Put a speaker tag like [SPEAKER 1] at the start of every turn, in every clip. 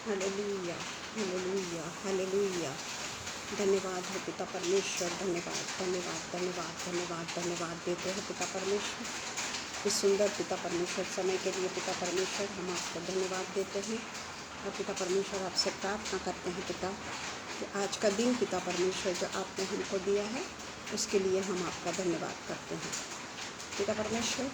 [SPEAKER 1] Hallelujah, hallelujah, hallelujah. धन्यवाद हो पिता परमेश्वर, धन्यवाद, धन्यवाद, धन्यवाद, धन्यवाद, धन्यवाद देते हैं पिता परमेश्वर। इस सुंदर पिता परमेश्वर समय के लिए पिता परमेश्वर हम आपको धन्यवाद देते हैं। और पिता परमेश्वर आपसे प्रार्थना करते हैं पिता कि आज का दिन पिता परमेश्वर जो आपने हमको दिया है उसके लिए हम आपका धन्यवाद करते हैं। पिता परमेश्वर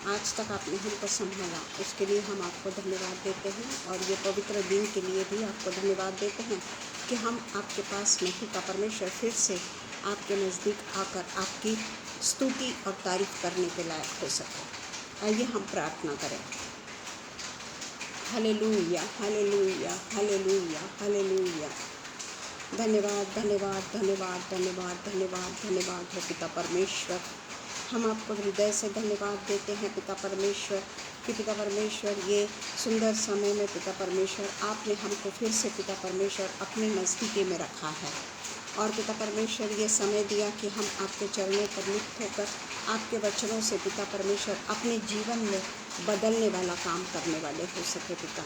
[SPEAKER 1] आज तक आपने हमको संभाला उसके लिए हम आपको धन्यवाद देते हैं। और ये पवित्र दिन के लिए भी आपको धन्यवाद देते हैं कि हम आपके पास में पिता परमेश्वर फिर से आपके नज़दीक आकर आपकी स्तुति और तारीफ करने के लायक हो सके। आइए हम प्रार्थना करें। Hallelujah, hallelujah, hallelujah, hallelujah. धन्यवाद, धन्यवाद, धन्यवाद, धन्यवाद, धन्यवाद, धन्यवाद हो पिता परमेश्वर। हम आपको हृदय से धन्यवाद देते हैं पिता परमेश्वर कि पिता परमेश्वर ये सुंदर समय में पिता परमेश्वर आपने हमको फिर से पिता परमेश्वर अपने नज़दीकी में रखा है। और पिता परमेश्वर ये समय दिया कि हम आपके चरणों पर मुक्त होकर आपके वचनों से पिता परमेश्वर अपने जीवन में बदलने वाला काम करने वाले हो सके। पिता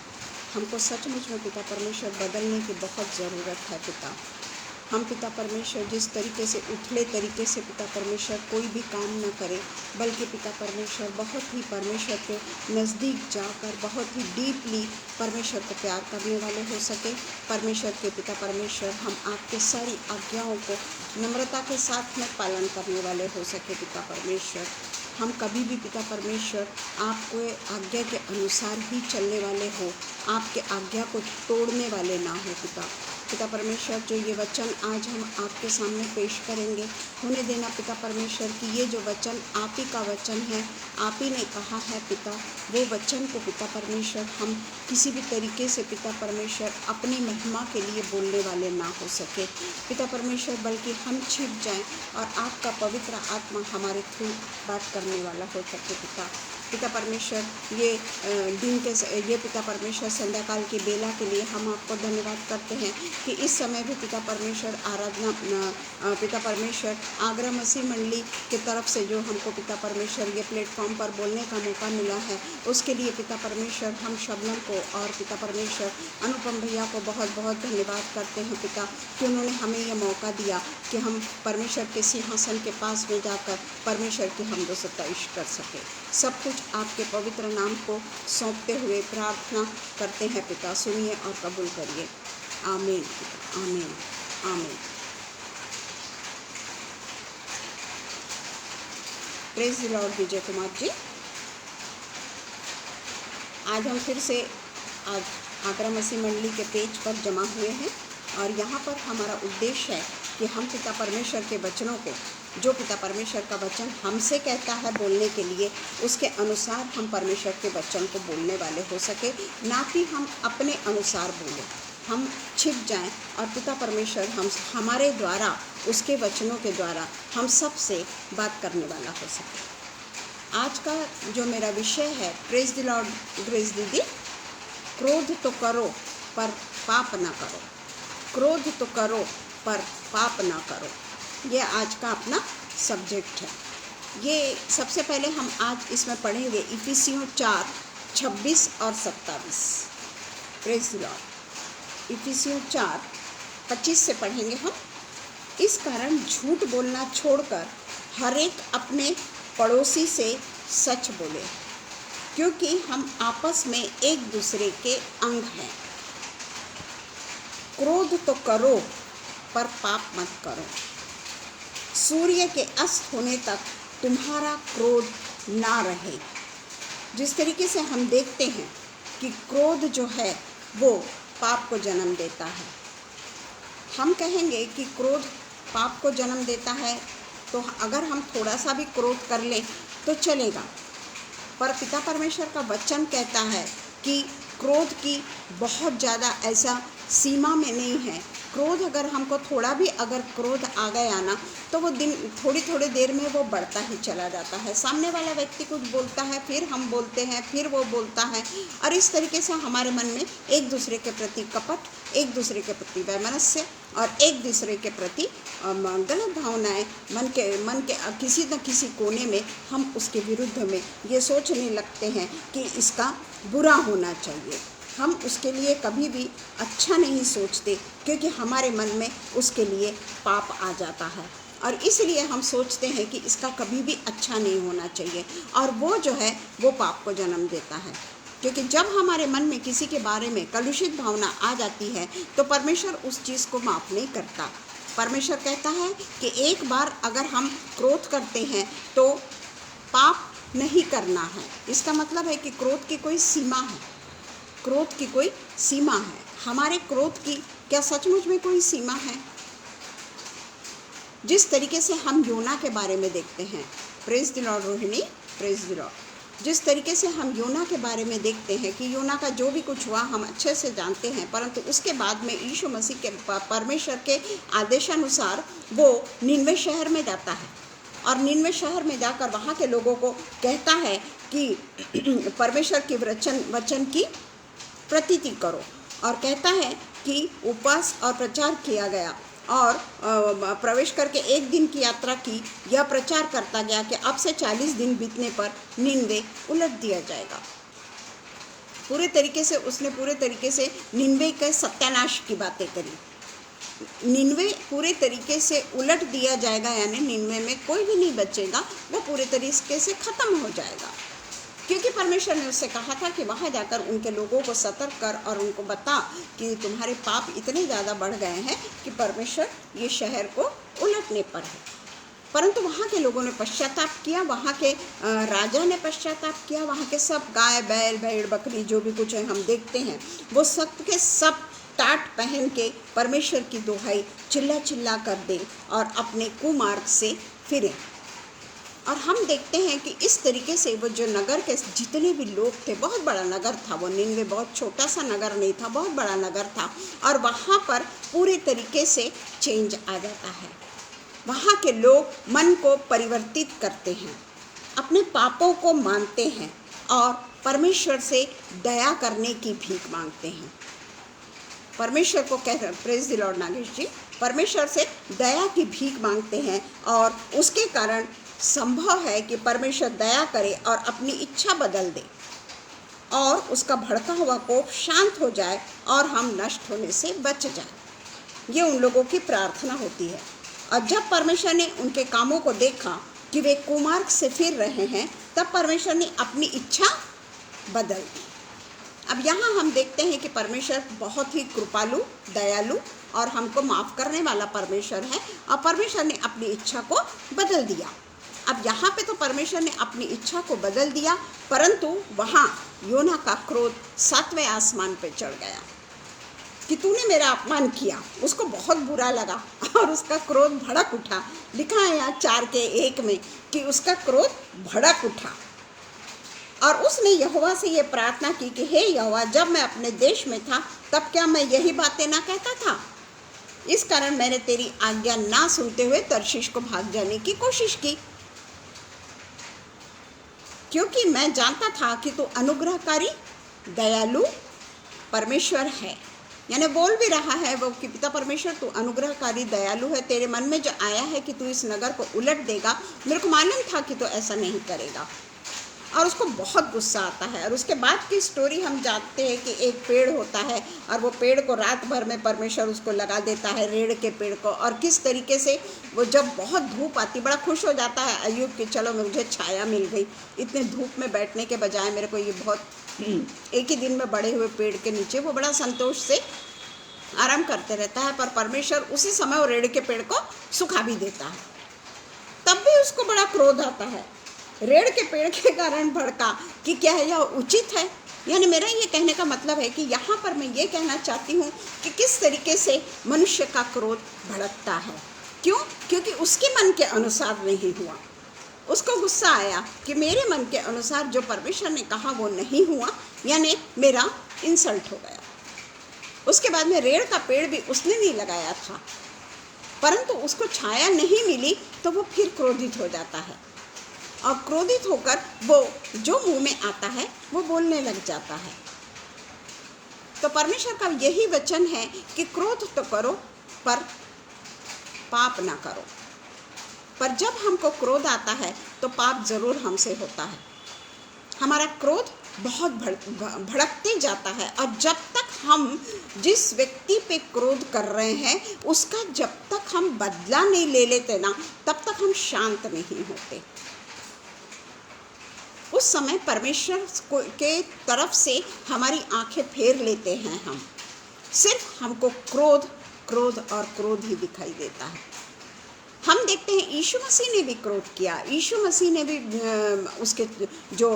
[SPEAKER 1] हमको सचमुच में पिता परमेश्वर बदलने की बहुत ज़रूरत है। पिता हम पिता परमेश्वर जिस तरीके से उथले तरीके से पिता परमेश्वर कोई भी काम न करे, बल्कि पिता परमेश्वर बहुत ही परमेश्वर के नज़दीक जाकर बहुत ही डीपली परमेश्वर को प्यार करने वाले हो सके। परमेश्वर के पिता परमेश्वर हम आपके सारी आज्ञाओं को नम्रता के साथ में पालन करने वाले हो सके। पिता परमेश्वर हम कभी भी पिता परमेश्वर आपको आज्ञा के अनुसार ही चलने वाले हो, आपके आज्ञा को तोड़ने वाले ना हो। पिता परमेश्वर जो ये वचन आज हम आपके सामने पेश करेंगे, होने देना पिता परमेश्वर कि ये जो वचन आप ही का वचन है, आप ही ने कहा है पिता, वो वचन को पिता परमेश्वर हम किसी भी तरीके से पिता परमेश्वर अपनी महिमा के लिए बोलने वाले ना हो सके पिता परमेश्वर, बल्कि हम छिप जाएं और आपका पवित्र आत्मा हमारे थ्रू बात करने वाला हो सके। पिता परमेश्वर ये दिन के ये पिता परमेश्वर संध्याकाल की बेला के लिए हम आपको धन्यवाद करते हैं कि इस समय भी पिता परमेश्वर आराधना पिता परमेश्वर आगरा मसीह मंडली की तरफ से जो हमको पिता परमेश्वर ये प्लेटफॉर्म पर बोलने का मौका मिला है, उसके लिए पिता परमेश्वर हम शबनम को और पिता परमेश्वर अनुपम भैया को बहुत बहुत धन्यवाद करते हैं पिता कि उन्होंने हमें ये मौका दिया कि हम परमेश्वर के सिंहासन के पास में जाकर परमेश्वर की हमदो सताइश कर सके। सब कुछ आपके पवित्र नाम को सौंपते हुए प्रार्थना करते हैं पिता, सुनिए और कबूल करिए। आमीन, आमीन, आमीन। Praise the Lord Vijay Kumar ji. आज हम फिर से आज आगरा मसीह मंडली के पेज पर जमा हुए हैं और यहाँ पर हमारा उद्देश्य है कि हम पिता परमेश्वर के वचनों को, जो पिता परमेश्वर का वचन हमसे कहता है बोलने के लिए, उसके अनुसार हम परमेश्वर के वचन को बोलने वाले हो सके, ना कि हम अपने अनुसार बोलें। हम छिप जाएं और पिता परमेश्वर हमारे द्वारा, उसके वचनों के द्वारा हम सब से बात करने वाला हो सके। आज का जो मेरा विषय है, प्रेज द लॉर्ड ग्रेस दीदी, क्रोध तो करो पर पाप ना करो, क्रोध तो करो पर पाप ना करो, ये आज का अपना सब्जेक्ट है। ये सबसे पहले हम आज इसमें पढ़ेंगे इफिसियों 4:26 और 27। Praise the Lord. इफिसियों 4:25 से पढ़ेंगे हम। इस कारण झूठ बोलना छोड़कर हर एक अपने पड़ोसी से सच बोले, क्योंकि हम आपस में एक दूसरे के अंग हैं। क्रोध तो करो पर पाप मत करो। सूर्य के अस्त होने तक तुम्हारा क्रोध ना रहे। जिस तरीके से हम देखते हैं कि क्रोध जो है वो पाप को जन्म देता है। हम कहेंगे कि क्रोध पाप को जन्म देता है, तो अगर हम थोड़ा सा भी क्रोध कर लें तो चलेगा, पर पिता परमेश्वर का वचन कहता है कि क्रोध की बहुत ज़्यादा ऐसा सीमा में नहीं है। क्रोध अगर हमको थोड़ा भी अगर क्रोध आ गया ना, तो वो दिन थोड़ी देर में वो बढ़ता ही चला जाता है। सामने वाला व्यक्ति कुछ बोलता है, फिर हम बोलते हैं, फिर वो बोलता है, और इस तरीके से हमारे मन में एक दूसरे के प्रति कपट, एक दूसरे के प्रति वैमनस्य और एक दूसरे के प्रति गलत भावनाएं मन के किसी न किसी कोने में हम उसके विरुद्ध में ये सोचने लगते हैं कि इसका बुरा होना चाहिए। हम उसके लिए कभी भी अच्छा नहीं सोचते, क्योंकि हमारे मन में उसके लिए पाप आ जाता है और इसलिए हम सोचते हैं कि इसका कभी भी अच्छा नहीं होना चाहिए, और वो जो है वो पाप को जन्म देता है। क्योंकि जब हमारे मन में किसी के बारे में कलुषित भावना आ जाती है तो परमेश्वर उस चीज़ को माफ़ नहीं करता। परमेश्वर कहता है कि एक बार अगर हम क्रोध करते हैं तो पाप नहीं करना है। इसका मतलब है कि क्रोध की कोई सीमा है, क्रोध की कोई सीमा है। हमारे क्रोध की क्या सचमुच में कोई सीमा है? जिस तरीके से हम योना के बारे में देखते हैं, praise the Lord Rohini, praise the Lord, जिस तरीके से हम योना के बारे में देखते हैं कि योना का जो भी कुछ हुआ हम अच्छे से जानते हैं, परंतु उसके बाद में यीशु मसीह के परमेश्वर के आदेशानुसार वो निनवे शहर में जाता है और निनवे शहर में जाकर वहाँ के लोगों को कहता है कि परमेश्वर के वचन की प्रतीति करो, और कहता है कि उपवास और प्रचार किया गया और प्रवेश करके 1 दिन की यात्रा की। यह प्रचार करता गया कि अब से 40 दिन बीतने पर निनवे उलट दिया जाएगा। पूरे तरीके से उसने पूरे तरीके से निनवे के सत्यानाश की बातें करी। निनवे पूरे तरीके से उलट दिया जाएगा, यानी निनवे में कोई भी नहीं बचेगा, वो पूरे तरीके से ख़त्म हो जाएगा। क्योंकि परमेश्वर ने उससे कहा था कि वहाँ जाकर उनके लोगों को सतर्क कर और उनको बता कि तुम्हारे पाप इतने ज़्यादा बढ़ गए हैं कि परमेश्वर ये शहर को उलटने पर है। परंतु वहाँ के लोगों ने पश्चाताप किया, वहाँ के राजा ने पश्चाताप किया, वहाँ के सब गाय बैल भेड़ बकरी जो भी कुछ है हम देखते हैं, वो सब के सब टाट पहन के परमेश्वर की दुहाई चिल्ला चिल्ला कर दें और अपने कुमार्ग से फिरें। और हम देखते हैं कि इस तरीके से वो जो नगर के जितने भी लोग थे, बहुत बड़ा नगर था वो, निनवे बहुत छोटा सा नगर नहीं था, बहुत बड़ा नगर था, और वहाँ पर पूरे तरीके से चेंज आ जाता है। वहाँ के लोग मन को परिवर्तित करते हैं, अपने पापों को मानते हैं और परमेश्वर से दया करने की भीख मांगते हैं। परमेश्वर को कह प्रेज द लॉर्ड नागेश जी, परमेश्वर से दया की भीख मांगते हैं और उसके कारण संभव है कि परमेश्वर दया करे और अपनी इच्छा बदल दे और उसका भड़का हुआ कोप शांत हो जाए और हम नष्ट होने से बच जाए। ये उन लोगों की प्रार्थना होती है। और जब परमेश्वर ने उनके कामों को देखा कि वे कुमार्ग से फिर रहे हैं, तब परमेश्वर ने अपनी इच्छा बदल दी। अब यहाँ हम देखते हैं कि परमेश्वर बहुत ही कृपालु, दयालु और हमको माफ़ करने वाला परमेश्वर है, और परमेश्वर ने अपनी इच्छा को बदल दिया। अब यहाँ पे तो परमेश्वर ने अपनी इच्छा को बदल दिया, परंतु वहाँ योना का क्रोध 7वें आसमान पे चढ़ गया कि तूने मेरा अपमान किया। उसको बहुत बुरा लगा और उसका क्रोध भड़क उठा। लिखा है यहाँ 4:1 में कि उसका क्रोध भड़क उठा और उसने यहोवा से ये प्रार्थना की कि हे यहोवा, जब मैं अपने देश में था तब क्या मैं यही बातें ना कहता था? इस कारण मैंने तेरी आज्ञा ना सुनते हुए तर्शीश को भाग जाने की कोशिश की, क्योंकि मैं जानता था कि तू अनुग्रहकारी दयालु परमेश्वर है। यानी बोल भी रहा है वो कि पिता परमेश्वर तू अनुग्रहकारी दयालु है, तेरे मन में जो आया है कि तू इस नगर को उलट देगा, मेरे को मालूम था कि तू ऐसा नहीं करेगा। और उसको बहुत गुस्सा आता है। और उसके बाद की स्टोरी हम जानते हैं कि एक पेड़ होता है और वो पेड़ को रात भर में परमेश्वर उसको लगा देता है, रेड़ के पेड़ को, और किस तरीके से वो जब बहुत धूप आती बड़ा खुश हो जाता है अय्यूब कि चलो मुझे छाया मिल गई, इतने धूप में बैठने के बजाय मेरे को ये बहुत एक ही दिन में बड़े हुए पेड़ के नीचे वो बड़ा संतोष से आराम करते रहता है। पर परमेश्वर उसी समय वो रेड़ के पेड़ को सुखा भी देता है। तब भी उसको बड़ा क्रोध आता है, रेड़ के पेड़ के कारण भड़का कि क्या है यह उचित है। यानी मेरा ये कहने का मतलब है कि यहाँ पर मैं ये कहना चाहती हूँ कि किस तरीके से मनुष्य का क्रोध भड़कता है। क्यों? क्योंकि उसके मन के अनुसार नहीं हुआ। उसको गुस्सा आया कि मेरे मन के अनुसार जो परमेश्वर ने कहा वो नहीं हुआ, यानी मेरा इंसल्ट हो गया। उसके बाद में रेड़ का पेड़ भी उसने नहीं लगाया था, परंतु उसको छाया नहीं मिली तो वो फिर क्रोधित हो जाता है और क्रोधित होकर वो जो मुंह में आता है वो बोलने लग जाता है। तो परमेश्वर का यही वचन है कि क्रोध तो करो पर पाप ना करो। पर जब हमको क्रोध आता है तो पाप जरूर हमसे होता है। हमारा क्रोध बहुत भड़कते जाता है। और जब तक हम जिस व्यक्ति पे क्रोध कर रहे हैं उसका जब तक हम बदला नहीं ले लेते ना, तब तक हम शांत नहीं होते। उस समय परमेश्वर के तरफ से हमारी आंखें फेर लेते हैं हम, सिर्फ हमको क्रोध क्रोध और क्रोध ही दिखाई देता है। हम देखते हैं यीशु मसीह ने भी क्रोध किया। यीशु मसीह ने भी उसके जो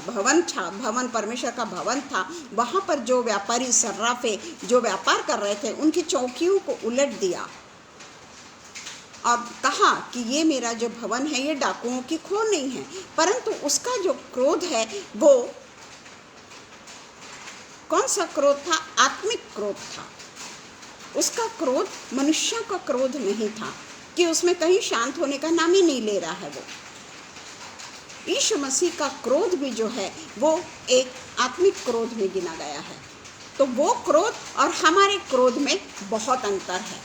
[SPEAKER 1] भवन परमेश्वर का भवन था, वहाँ पर जो व्यापारी सर्राफे जो व्यापार कर रहे थे उनकी चौकियों को उलट दिया और कहा कि ये मेरा जो भवन है ये डाकुओं की खो नहीं है। परंतु उसका जो क्रोध है वो कौन सा क्रोध था? आत्मिक क्रोध था। उसका क्रोध मनुष्य का क्रोध नहीं था कि उसमें कहीं शांत होने का नाम ही नहीं ले रहा है। वो यीशु मसीह का क्रोध भी जो है वो एक आत्मिक क्रोध में गिना गया है। तो वो क्रोध और हमारे क्रोध में बहुत अंतर है।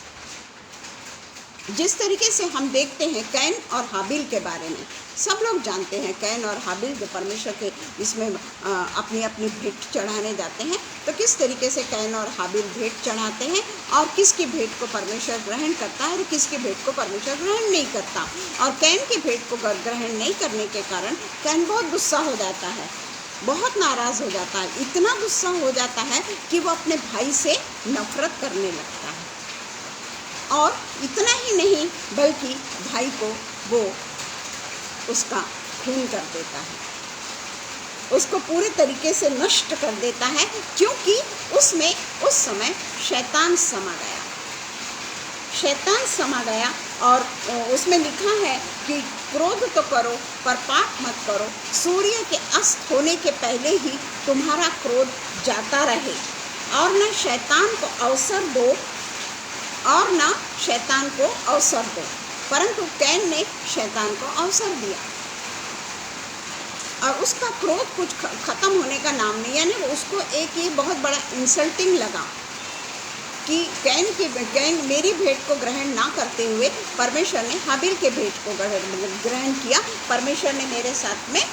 [SPEAKER 1] जिस तरीके से हम देखते हैं कैन और हाबिल के बारे में, सब लोग जानते हैं कैन और हाबिल जो परमेश्वर के इसमें अपनी अपनी भेंट चढ़ाने जाते हैं, तो किस तरीके से कैन और हाबिल भेंट चढ़ाते हैं और किसकी भेंट को परमेश्वर ग्रहण करता है और किसकी भेंट को परमेश्वर ग्रहण नहीं करता। और कैन की भेंट को ग्रहण नहीं करने के कारण कैन बहुत गुस्सा हो जाता है, बहुत नाराज़ हो जाता है। इतना गुस्सा हो जाता है कि वो अपने भाई से नफरत करने लगता है। और इतना ही नहीं बल्कि भाई को वो उसका खून कर देता है, उसको पूरे तरीके से नष्ट कर देता है, क्योंकि उसमें उस समय शैतान समा गया। शैतान समा गया और उसमें लिखा है कि क्रोध तो करो पर पाप मत करो, सूर्य के अस्त होने के पहले ही तुम्हारा क्रोध जाता रहे और न शैतान को अवसर दो और ना शैतान को अवसर दो। परंतु कैन ने शैतान को अवसर दिया और उसका क्रोध कुछ ख़त्म होने का नाम नहीं, यानी उसको एक ये बहुत बड़ा इंसल्टिंग लगा कि कैन मेरी भेंट को ग्रहण ना करते हुए परमेश्वर ने हाबिल के भेंट को ग्रहण किया। परमेश्वर ने मेरे साथ में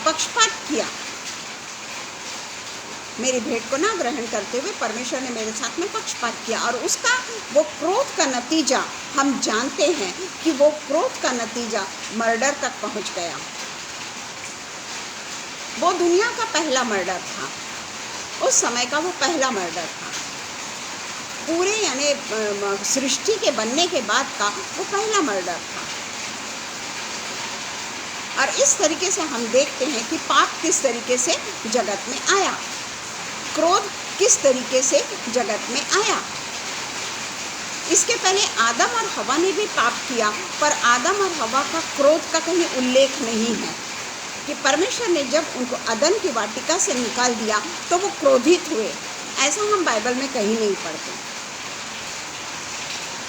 [SPEAKER 1] पक्षपात किया। मेरी भेंट को ना ग्रहण करते हुए परमेश्वर ने मेरे साथ में पक्षपात किया। और उसका वो क्रोध का नतीजा हम जानते हैं कि वो क्रोध का नतीजा मर्डर तक पहुंच गया। वो दुनिया का पहला मर्डर था, उस समय का वो पहला मर्डर था, पूरे यानी सृष्टि के बनने के बाद का वो पहला मर्डर था। और इस तरीके से हम देखते हैं कि पाप किस तरीके से जगत में आया, क्रोध किस तरीके से जगत में आया। इसके पहले आदम और हवा ने भी पाप किया, पर आदम और हवा का क्रोध का कहीं उल्लेख नहीं है कि परमेश्वर ने जब उनको अदन की वाटिका से निकाल दिया तो वो क्रोधित हुए, ऐसा हम बाइबल में कहीं नहीं पढ़ते।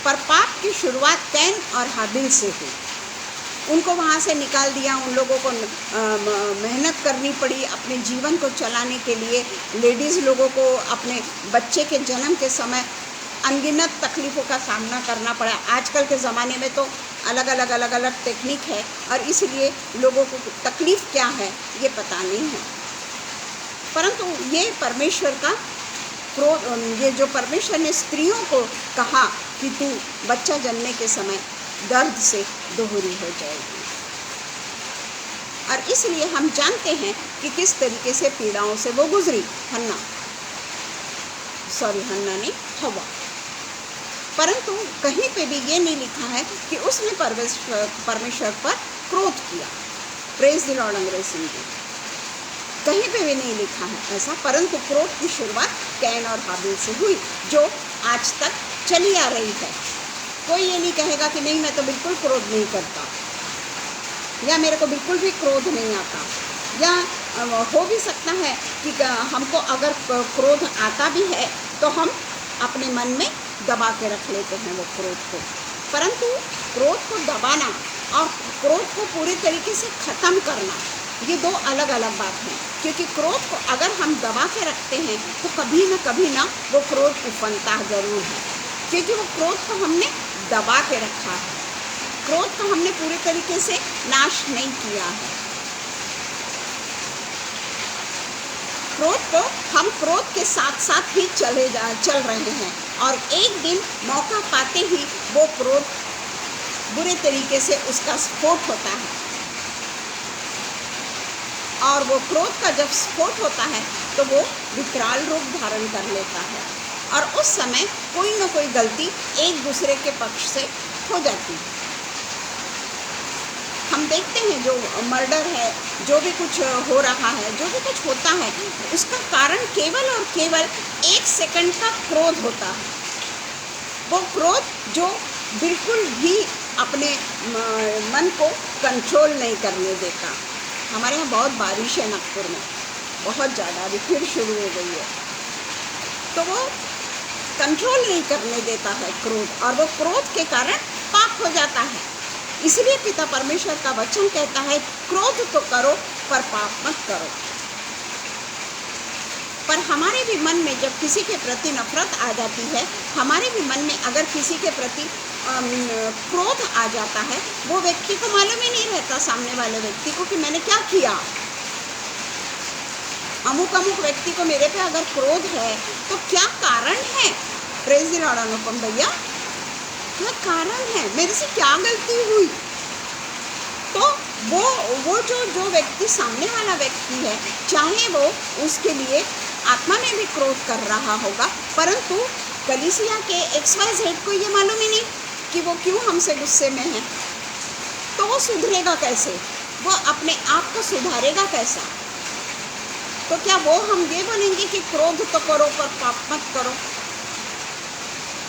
[SPEAKER 1] पर पाप की शुरुआत कैन और हाबिल से हुई। उनको वहाँ से निकाल दिया, उन लोगों को मेहनत करनी पड़ी अपने जीवन को चलाने के लिए। लेडीज़ लोगों को अपने बच्चे के जन्म के समय अनगिनत तकलीफ़ों का सामना करना पड़ा। आजकल के ज़माने में तो अलग अलग टेक्निक है और इसलिए लोगों को तकलीफ़ क्या है ये पता नहीं है। परंतु ये परमेश्वर का क्रोध, ये जो परमेश्वर ने स्त्रियों को कहा कि तू बच्चा जन्मने के समय दर्द से दोहरी हो जाएगी। और इसलिए हम जानते हैं कि किस तरीके से पीड़ाओं से वो गुजरी। हन्ना नहीं, हवा। परंतु कहीं पे भी ये नहीं लिखा है कि उसने परमेश्वर पर क्रोध किया। प्रेज द लॉर्ड अंग्रेज सिंह जी, कहीं पे भी नहीं लिखा है ऐसा। परंतु क्रोध की शुरुआत कैन और हाबिल से हुई, जो आज तक चली आ रही है। कोई ये नहीं कहेगा कि नहीं मैं तो बिल्कुल क्रोध नहीं करता, या मेरे को बिल्कुल भी क्रोध नहीं आता। या हो भी सकता है कि हमको अगर क्रोध आता भी है तो हम अपने मन में दबा के रख लेते हैं वो क्रोध को। परंतु क्रोध को दबाना और क्रोध को पूरे तरीके से ख़त्म करना, ये दो अलग अलग बात हैं। क्योंकि क्रोध को अगर हम दबा के रखते हैं तो कभी ना वो क्रोध उफनता ज़रूर है, क्योंकि वो क्रोध को हमने दबा के रखा है, क्रोध को हमने पूरे तरीके से नाश नहीं किया है। हम क्रोध के साथ साथ ही चल रहे हैं, और एक दिन मौका पाते ही वो क्रोध बुरे तरीके से उसका स्फोट होता है। और वो क्रोध का जब स्फोट होता है तो वो विकराल रूप धारण कर लेता है, और उस समय कोई न कोई गलती एक दूसरे के पक्ष से हो जाती है। हम देखते हैं जो मर्डर है, जो भी कुछ हो रहा है, जो भी कुछ होता है, उसका कारण केवल और केवल 1 सेकंड का क्रोध होता है। वो क्रोध जो बिल्कुल भी अपने मन को कंट्रोल नहीं करने देता। हमारे यहाँ बहुत बारिश है नागपुर में, बहुत ज़्यादा, अभी फिर शुरू हो गई है। तो वो कंट्रोल नहीं करने देता है क्रोध, और वो क्रोध के कारण पाप हो जाता है। इसलिए पिता परमेश्वर का वचन कहता है, क्रोध तो करो पर पाप मत करो। पर हमारे भी मन में जब किसी के प्रति नफरत आ जाती है, हमारे भी मन में अगर किसी के प्रति क्रोध आ जाता है, वो व्यक्ति को मालूम ही नहीं रहता, सामने वाले व्यक्ति को, कि मैंने क्या किया। अमुक व्यक्ति को मेरे पे अगर क्रोध है तो क्या कारण है? प्रेज़ द लॉर्ड अनुपम भैया, क्या कारण है, मेरे से क्या गलती हुई? तो वो जो व्यक्ति, सामने वाला व्यक्ति है, चाहे वो उसके लिए आत्मा में भी क्रोध कर रहा होगा, परंतु कलीसिया के XYZ को ये मालूम ही नहीं कि वो क्यों हमसे गुस्से में है। तो वो सुधरेगा कैसे? वो अपने आप को सुधारेगा कैसा? तो क्या वो हम ये बोलेंगे कि क्रोध तो करो पर पाप मत करो?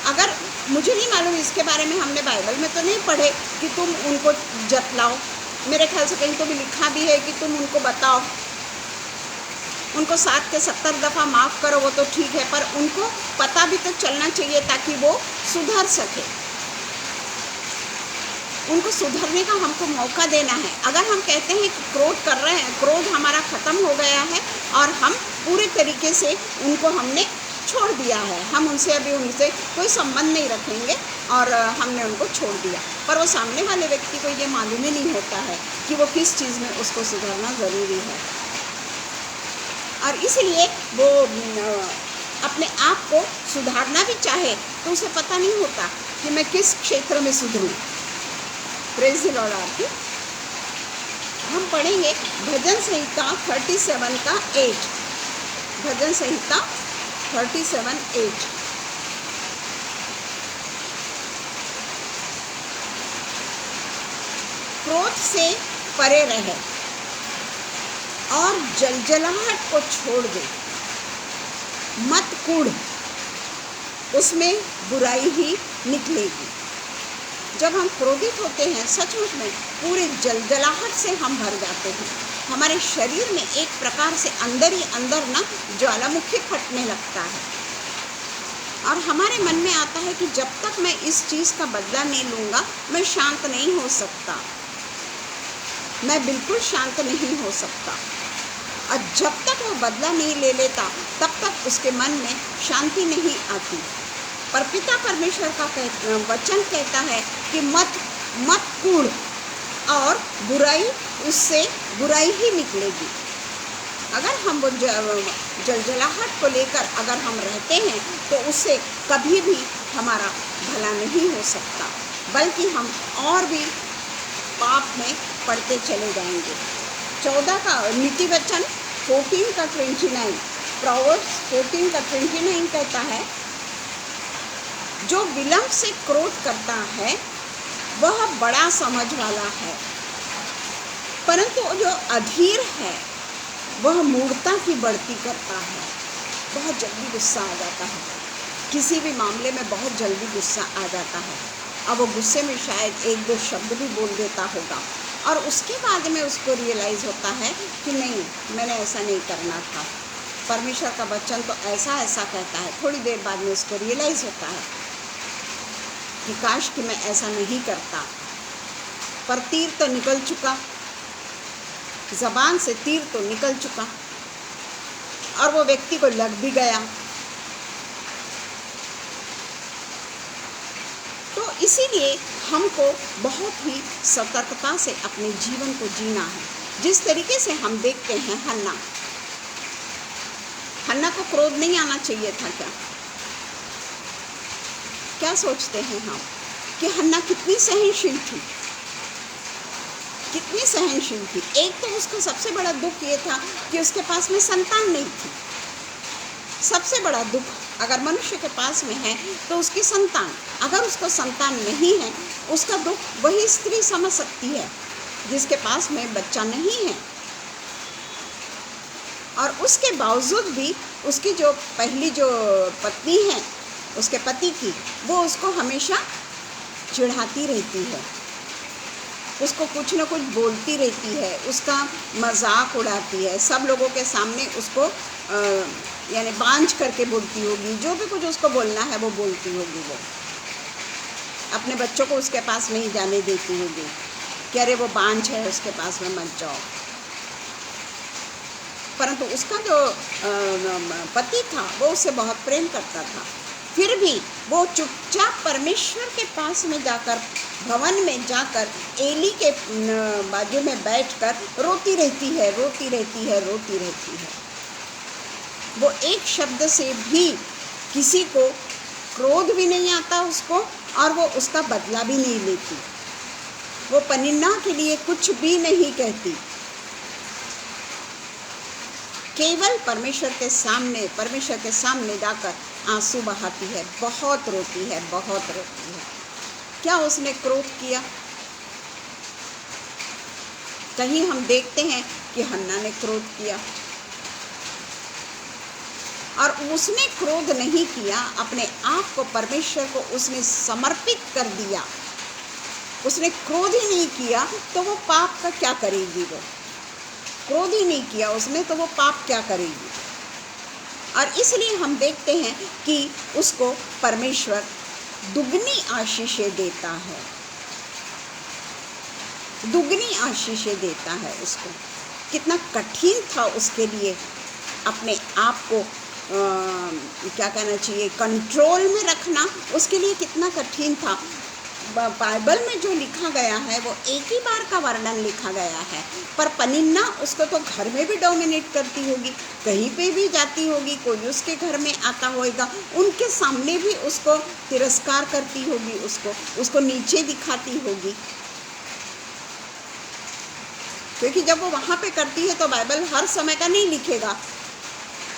[SPEAKER 1] अगर मुझे नहीं मालूम, इसके बारे में हमने बाइबल में तो नहीं पढ़े कि तुम उनको जतलाओ। मेरे ख्याल से कहीं तो भी लिखा भी है कि तुम उनको बताओ, उनको 7 के 70 दफ़ा माफ़ करो, वो तो ठीक है, पर उनको पता भी तो चलना चाहिए ताकि वो सुधर सके। उनको सुधरने का हमको मौका देना है। अगर हम कहते हैं कि क्रोध कर रहे हैं, क्रोध हमारा ख़त्म हो गया है और हम पूरे तरीके से उनको हमने छोड़ दिया है, हम उनसे कोई संबंध नहीं रखेंगे और हमने उनको छोड़ दिया, पर वो सामने वाले व्यक्ति को ये मालूम ही नहीं होता है कि वो किस चीज़ में उसको सुधरना ज़रूरी है। और इसलिए वो अपने आप को सुधारना भी चाहे तो उसे पता नहीं होता कि मैं किस क्षेत्र में सुधरूं। Praise the Lord. आपकी हम पढ़ेंगे भजन संहिता 37 का 8। भजन संहिता 37:8। क्रोध से परे रहे और जलजलाहट को छोड़ दे, मत कूड़, उसमें बुराई ही निकलेगी। जब हम क्रोधित होते हैं, सचमुच में पूरे जलजलाहट से हम भर जाते हैं। हमारे शरीर में एक प्रकार से अंदर ही अंदर ना ज्वालामुखी फटने लगता है, और हमारे मन में आता है कि जब तक मैं इस चीज़ का बदला नहीं लूँगा मैं शांत नहीं हो सकता, मैं बिल्कुल शांत नहीं हो सकता। और जब तक वो बदला नहीं ले लेता तब तक उसके मन में शांति नहीं आती। पर पिता परमेश्वर का वचन कहता है कि मत कूड़, और उससे बुराई ही निकलेगी। अगर हम वो जलजलाहट को लेकर अगर हम रहते हैं तो उससे कभी भी हमारा भला नहीं हो सकता, बल्कि हम और भी पाप में पड़ते चले जाएंगे। 14 का नीति वचन 14 का 29, प्रोवर्ब्स 14 का 29 कहता है, जो विलंब से क्रोध करता है वह बड़ा समझ वाला है, परंतु जो अधीर है वह मूर्खता की बढ़ती करता है। बहुत जल्दी गुस्सा आ जाता है, किसी भी मामले में बहुत जल्दी गुस्सा आ जाता है। अब वो गुस्से में शायद 1-2 शब्द भी बोल देता होगा, और उसके बाद में उसको रियलाइज़ होता है कि नहीं, मैंने ऐसा नहीं करना था, परमेश्वर का वचन तो ऐसा कहता है। थोड़ी देर बाद में उसको रियलाइज़ होता है कि काश कि मैं ऐसा नहीं करता, पर तीर तो निकल चुका, ज़बान से तीर तो निकल चुका, और वो व्यक्ति को लग भी गया। तो इसीलिए हमको बहुत ही सतर्कता से अपने जीवन को जीना है। जिस तरीके से हम देखते हैं हन्ना को क्रोध नहीं आना चाहिए था क्या? क्या सोचते हैं हम कि हन्ना कितनी सहनशील थी, कितनी सहनशील थी। एक तो उसका सबसे बड़ा दुख ये था कि उसके पास में संतान नहीं थी। सबसे बड़ा दुख अगर मनुष्य के पास में है तो उसकी संतान, अगर उसको संतान नहीं है, उसका दुख वही स्त्री समझ सकती है जिसके पास में बच्चा नहीं है। और उसके बावजूद भी उसकी जो पहली जो पत्नी है उसके पति की, वो उसको हमेशा चिढ़ाती रहती है, उसको कुछ न कुछ बोलती रहती है, उसका मजाक उड़ाती है, सब लोगों के सामने उसको यानी बांझ करके बोलती होगी, जो भी कुछ उसको बोलना है वो बोलती होगी। वो अपने बच्चों को उसके पास नहीं जाने देती होगी कि अरे वो बांझ है, उसके पास में मत जाओ। परंतु उसका जो पति था वो उससे बहुत प्रेम करता था, फिर भी वो चुपचाप परमेश्वर के पास में जाकर, भवन में जाकर एली के बाजू में बैठकर रोती रहती है, रोती रहती है, रोती रहती है। वो एक शब्द से भी किसी को क्रोध भी नहीं आता उसको, और वो उसका बदला भी नहीं लेती। वो पनिन्ना के लिए कुछ भी नहीं कहती, केवल परमेश्वर के सामने जाकर आंसू बहाती है, बहुत रोती है, बहुत रोती है। क्या उसने क्रोध किया? कहीं हम देखते हैं कि हन्ना ने क्रोध किया, और उसने क्रोध नहीं किया, अपने आप को परमेश्वर को उसने समर्पित कर दिया। उसने क्रोध ही नहीं किया तो वो पाप का क्या करेगी? वो क्रोध ही नहीं किया उसने तो वो पाप क्या करेगी? और इसलिए हम देखते हैं कि उसको परमेश्वर दुगनी आशीषें देता है, दुगनी आशीषें देता है उसको। कितना कठिन था उसके लिए अपने आप को क्या कहना चाहिए, कंट्रोल में रखना, उसके लिए कितना कठिन था। बाइबल में जो लिखा गया है वो एक ही बार का वर्णन लिखा गया है, पर पनिन्ना उसको तो घर में भी डोमिनेट करती होगी, कहीं पे भी जाती होगी, कोई उसके घर में आता होगा, उनके सामने भी उसको तिरस्कार करती होगी, उसको नीचे दिखाती होगी। क्योंकि जब वो वहाँ पे करती है तो बाइबल हर समय का नहीं लिखेगा,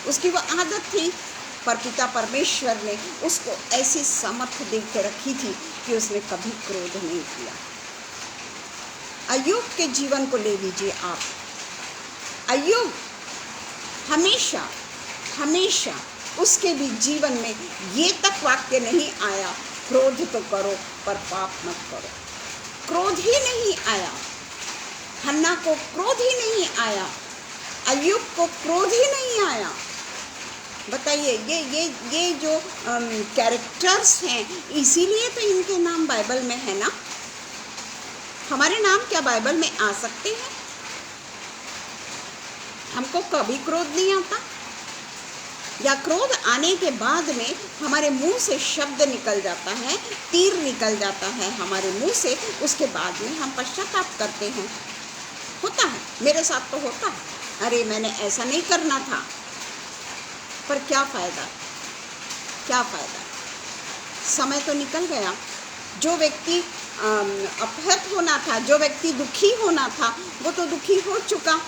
[SPEAKER 1] उसकी वो आदत थी, पर पिता परमेश्वर ने उसको ऐसी समर्थ दे के रखी थी कि उसने कभी क्रोध नहीं किया। अय्यूब के जीवन को ले लीजिए आप। अय्यूब हमेशा हमेशा उसके भी जीवन में ये तक वाक्य नहीं आया, क्रोध तो करो पर पाप मत करो। क्रोध ही नहीं आया, हन्ना को क्रोध ही नहीं आया, अय्यूब को क्रोध ही नहीं आया। बताइए, ये जो कैरेक्टर्स हैं, इसीलिए तो इनके नाम बाइबल में है ना। हमारे नाम क्या बाइबल में आ सकते हैं? हमको कभी क्रोध नहीं आता, या क्रोध आने के बाद में हमारे मुंह से शब्द निकल जाता है, तीर निकल जाता है हमारे मुंह से, उसके बाद में हम पश्चाताप करते हैं। होता है, मेरे साथ तो होता है, अरे मैंने ऐसा नहीं करना था। पर क्या फ़ायदा, क्या फ़ायदा? समय तो निकल गया। जो व्यक्ति अपहत होना था, जो व्यक्ति दुखी होना था, वो तो दुखी हो चुका।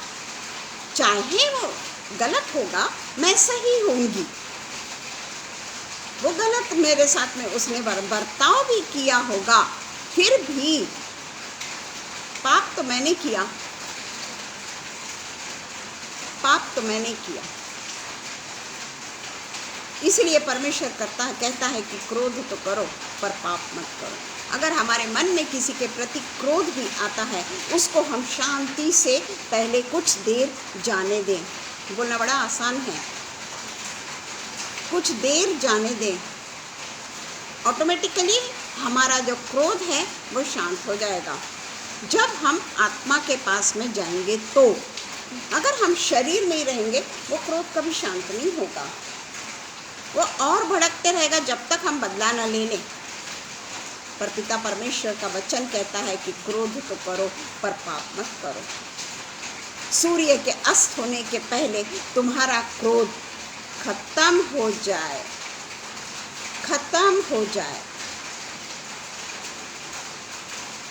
[SPEAKER 1] चाहे वो गलत होगा, मैं सही होंगी। वो गलत मेरे साथ में उसने बर्ताव भी किया होगा, फिर भी पाप तो मैंने किया, पाप तो मैंने किया। इसलिए परमेश्वर कहता है कि क्रोध तो करो पर पाप मत करो। अगर हमारे मन में किसी के प्रति क्रोध भी आता है, उसको हम शांति से पहले कुछ देर जाने दें। बोलना बड़ा आसान है, कुछ देर जाने दें, ऑटोमेटिकली हमारा जो क्रोध है वो शांत हो जाएगा। जब हम आत्मा के पास में जाएंगे तो, अगर हम शरीर में ही रहेंगे, वो क्रोध कभी शांत नहीं होगा, वो और भड़कते रहेगा जब तक हम बदला न ले लें। पर पिता परमेश्वर का वचन कहता है कि क्रोध तो करो पर पाप मत करो। सूर्य के अस्त होने के पहले तुम्हारा क्रोध खत्म हो जाए, खत्म हो जाए।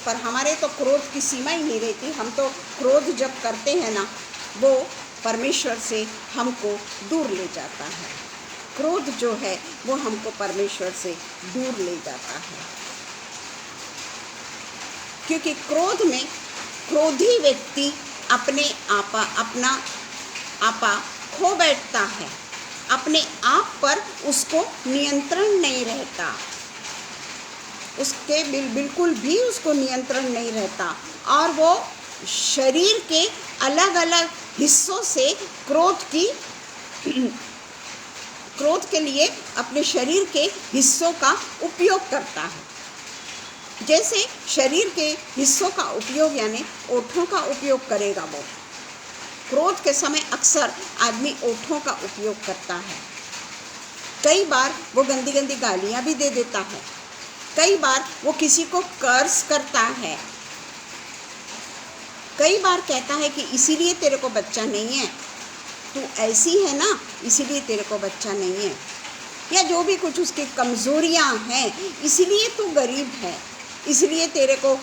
[SPEAKER 1] पर हमारे तो क्रोध की सीमा ही नहीं रहती। हम तो क्रोध जब करते हैं ना, वो परमेश्वर से हमको दूर ले जाता है। क्रोध जो है वो हमको परमेश्वर से दूर ले जाता है, क्योंकि क्रोध में क्रोधी व्यक्ति अपना आपा खो बैठता है। अपने आप पर उसको नियंत्रण नहीं रहता, उसके बिल्कुल भी उसको नियंत्रण नहीं रहता, और वो शरीर के अलग अलग हिस्सों से क्रोध के लिए अपने शरीर के हिस्सों का उपयोग करता है। जैसे शरीर के हिस्सों का उपयोग यानी ओठों का उपयोग करेगा वो। क्रोध के समय अक्सर आदमी ओठों का उपयोग करता है। कई बार वो गंदी गंदी गालियाँ भी दे देता है, कई बार वो किसी को कर्ज करता है, कई बार कहता है कि इसीलिए तेरे को बच्चा नहीं है, तू ऐसी है ना इसीलिए तेरे को बच्चा नहीं है, या जो भी कुछ उसकी कमज़ोरियाँ हैं, इसीलिए तू गरीब है, इसलिए तेरे को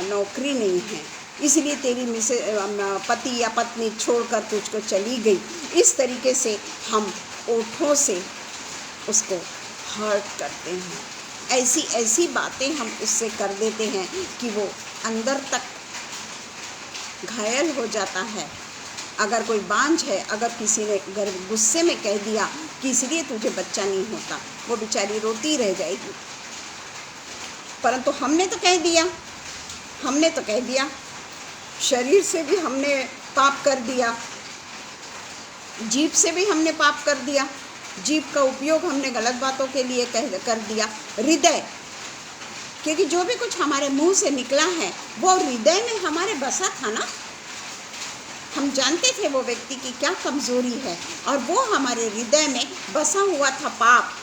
[SPEAKER 1] नौकरी नहीं है, इसलिए तेरी पति या पत्नी छोड़कर तुझको चली गई। इस तरीके से हम ओठों से उसको हर्ट करते हैं। ऐसी ऐसी बातें हम उससे कर देते हैं कि वो अंदर तक घायल हो जाता है। अगर कोई बांझ है, अगर किसी ने गुस्से में कह दिया कि इसलिए तुझे बच्चा नहीं होता, वो बेचारी रोती रह जाएगी। परंतु हमने तो कह दिया, शरीर से भी हमने पाप कर दिया, जीभ से भी हमने पाप कर दिया, जीभ का उपयोग हमने गलत बातों के लिए कर दिया। हृदय, क्योंकि जो भी कुछ हमारे मुंह से निकला है वो हृदय में हमारे बसा था ना। हम जानते थे वो व्यक्ति की क्या कमज़ोरी है, और वो हमारे हृदय में बसा हुआ था पाप,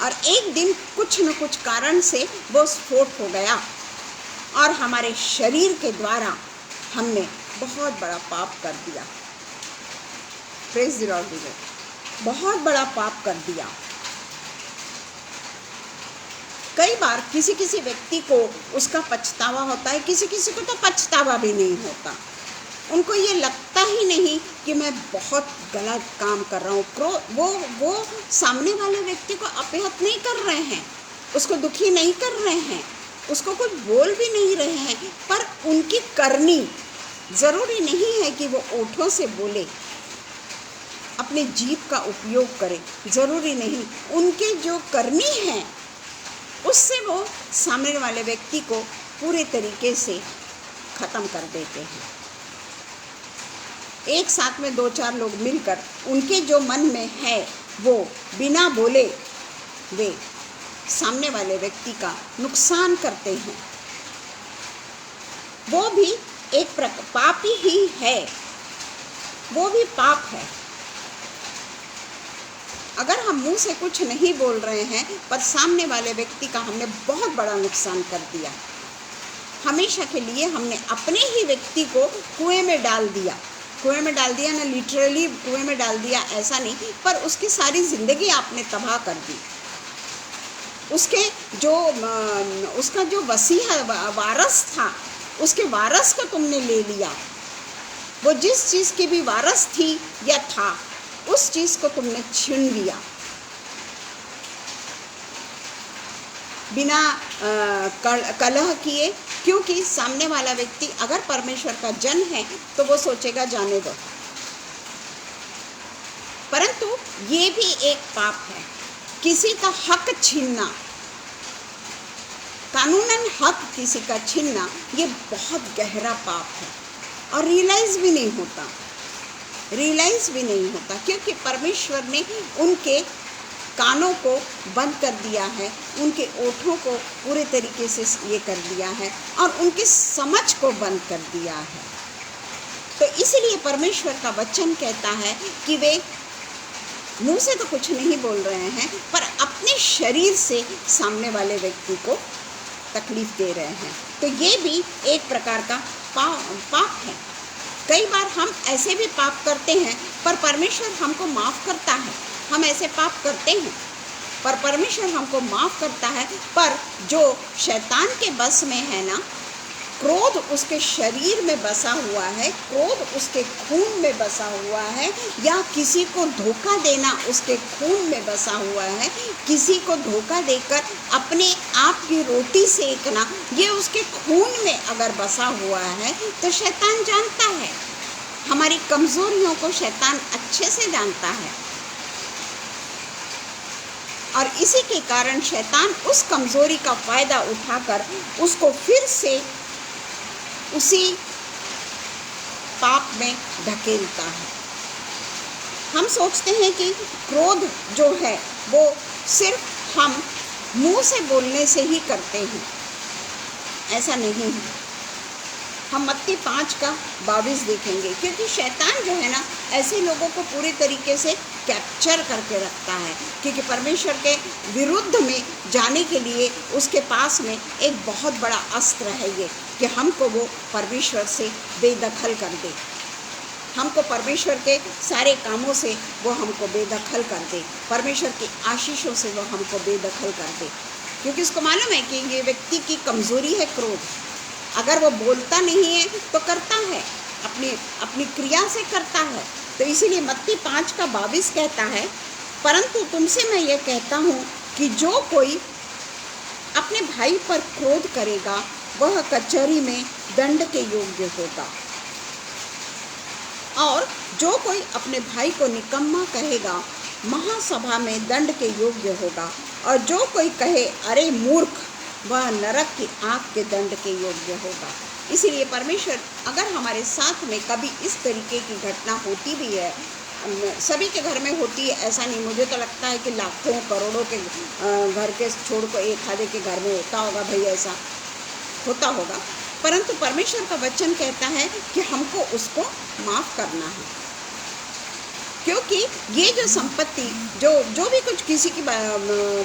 [SPEAKER 1] और एक दिन कुछ न कुछ कारण से वो स्फोट हो गया, और हमारे शरीर के द्वारा हमने बहुत बड़ा पाप कर दिया। प्रेज़ द लॉर्ड, बहुत बड़ा पाप कर दिया। कई बार किसी किसी व्यक्ति को उसका पछतावा होता है, किसी किसी को तो पछतावा भी नहीं होता। उनको ये लगता ही नहीं कि मैं बहुत गलत काम कर रहा हूँ। वो सामने वाले व्यक्ति को अपहत नहीं कर रहे हैं, उसको दुखी नहीं कर रहे हैं, उसको कुछ बोल भी नहीं रहे हैं, पर उनकी करनी, ज़रूरी नहीं है कि वो ओठों से बोले, अपने जीभ का उपयोग करे, ज़रूरी नहीं। उनके जो करनी है उससे वो सामने वाले व्यक्ति को पूरे तरीके से ख़त्म कर देते हैं। एक साथ में 2-4 लोग मिलकर उनके जो मन में है वो बिना बोले वे सामने वाले व्यक्ति का नुकसान करते हैं। वो भी एक पाप ही है, वो भी पाप है। अगर हम मुंह से कुछ नहीं बोल रहे हैं पर सामने वाले व्यक्ति का हमने बहुत बड़ा नुकसान कर दिया, हमेशा के लिए हमने अपने ही व्यक्ति को कुएं में डाल दिया ना, लिटरली कुएं में डाल दिया ऐसा नहीं, पर उसकी सारी ज़िंदगी आपने तबाह कर दी। उसका जो वसीहा वारस था, उसके वारस को तुमने ले लिया। वो जिस चीज़ की भी वारस थी या था, उस चीज़ को तुमने छीन लिया बिना कलह किए, क्योंकि सामने वाला व्यक्ति अगर परमेश्वर का जन है तो वो सोचेगा जाने दो। परंतु ये भी एक पाप है, किसी का हक छीनना, कानूनन हक किसी का छीनना, ये बहुत गहरा पाप है, और रियलाइज़ भी नहीं होता, क्योंकि परमेश्वर ने उनके कानों को बंद कर दिया है, उनके ओठों को पूरे तरीके से ये कर दिया है, और उनकी समझ को बंद कर दिया है। तो इसलिए परमेश्वर का वचन कहता है कि वे मुंह से तो कुछ नहीं बोल रहे हैं, पर अपने शरीर से सामने वाले व्यक्ति को तकलीफ दे रहे हैं। तो ये भी एक प्रकार का पाप है। कई बार हम ऐसे भी पाप करते हैं पर परमेश्वर हमको माफ़ करता है। हम ऐसे पाप करते हैं पर परमेश्वर हमको माफ़ करता है। पर जो शैतान के बस में है ना, क्रोध उसके शरीर में बसा हुआ है, क्रोध उसके खून में बसा हुआ है, या किसी को धोखा देना उसके खून में बसा हुआ है, किसी को धोखा देकर अपने आप की रोटी सेकना, ये उसके खून में अगर बसा हुआ है तो शैतान जानता है। हमारी कमज़ोरियों को शैतान अच्छे से जानता है और इसी के कारण शैतान उस कमज़ोरी का फ़ायदा उठाकर उसको फिर से उसी पाप में धकेलता है। हम सोचते हैं कि क्रोध जो है वो सिर्फ हम मुंह से बोलने से ही करते हैं, ऐसा नहीं है। हम मत्ती 5:22 देखेंगे, क्योंकि शैतान जो है ना ऐसे लोगों को पूरे तरीके से कैप्चर करके रखता है, क्योंकि परमेश्वर के विरुद्ध में जाने के लिए उसके पास में एक बहुत बड़ा अस्त्र है ये, कि हमको वो परमेश्वर से बेदखल कर दे, हमको परमेश्वर के सारे कामों से वो हमको बेदखल कर दे, परमेश्वर की आशीषों से वो हमको बेदखल कर दे। क्योंकि उसको मालूम है कि ये व्यक्ति की कमज़ोरी है क्रोध। अगर वो बोलता नहीं है तो करता है, अपनी क्रिया से करता है। तो इसीलिए मत्ती 5:22 कहता है, परंतु तुमसे मैं ये कहता हूँ कि जो कोई अपने भाई पर क्रोध करेगा वह कचहरी में दंड के योग्य होगा, और जो कोई अपने भाई को निकम्मा कहेगा महासभा में दंड के योग्य होगा, और जो कोई कहे अरे मूर्ख वह नरक की आग के दंड के योग्य होगा। इसीलिए परमेश्वर अगर हमारे साथ में कभी इस तरीके की घटना होती भी है, सभी के घर में होती है ऐसा नहीं, मुझे तो लगता है कि लाखों करोड़ों के घर के छोड़ को एक आधे के घर में होता होगा भाई, ऐसा होता होगा। परंतु परमेश्वर का वचन कहता है कि हमको उसको माफ़ करना है, क्योंकि ये जो संपत्ति जो भी कुछ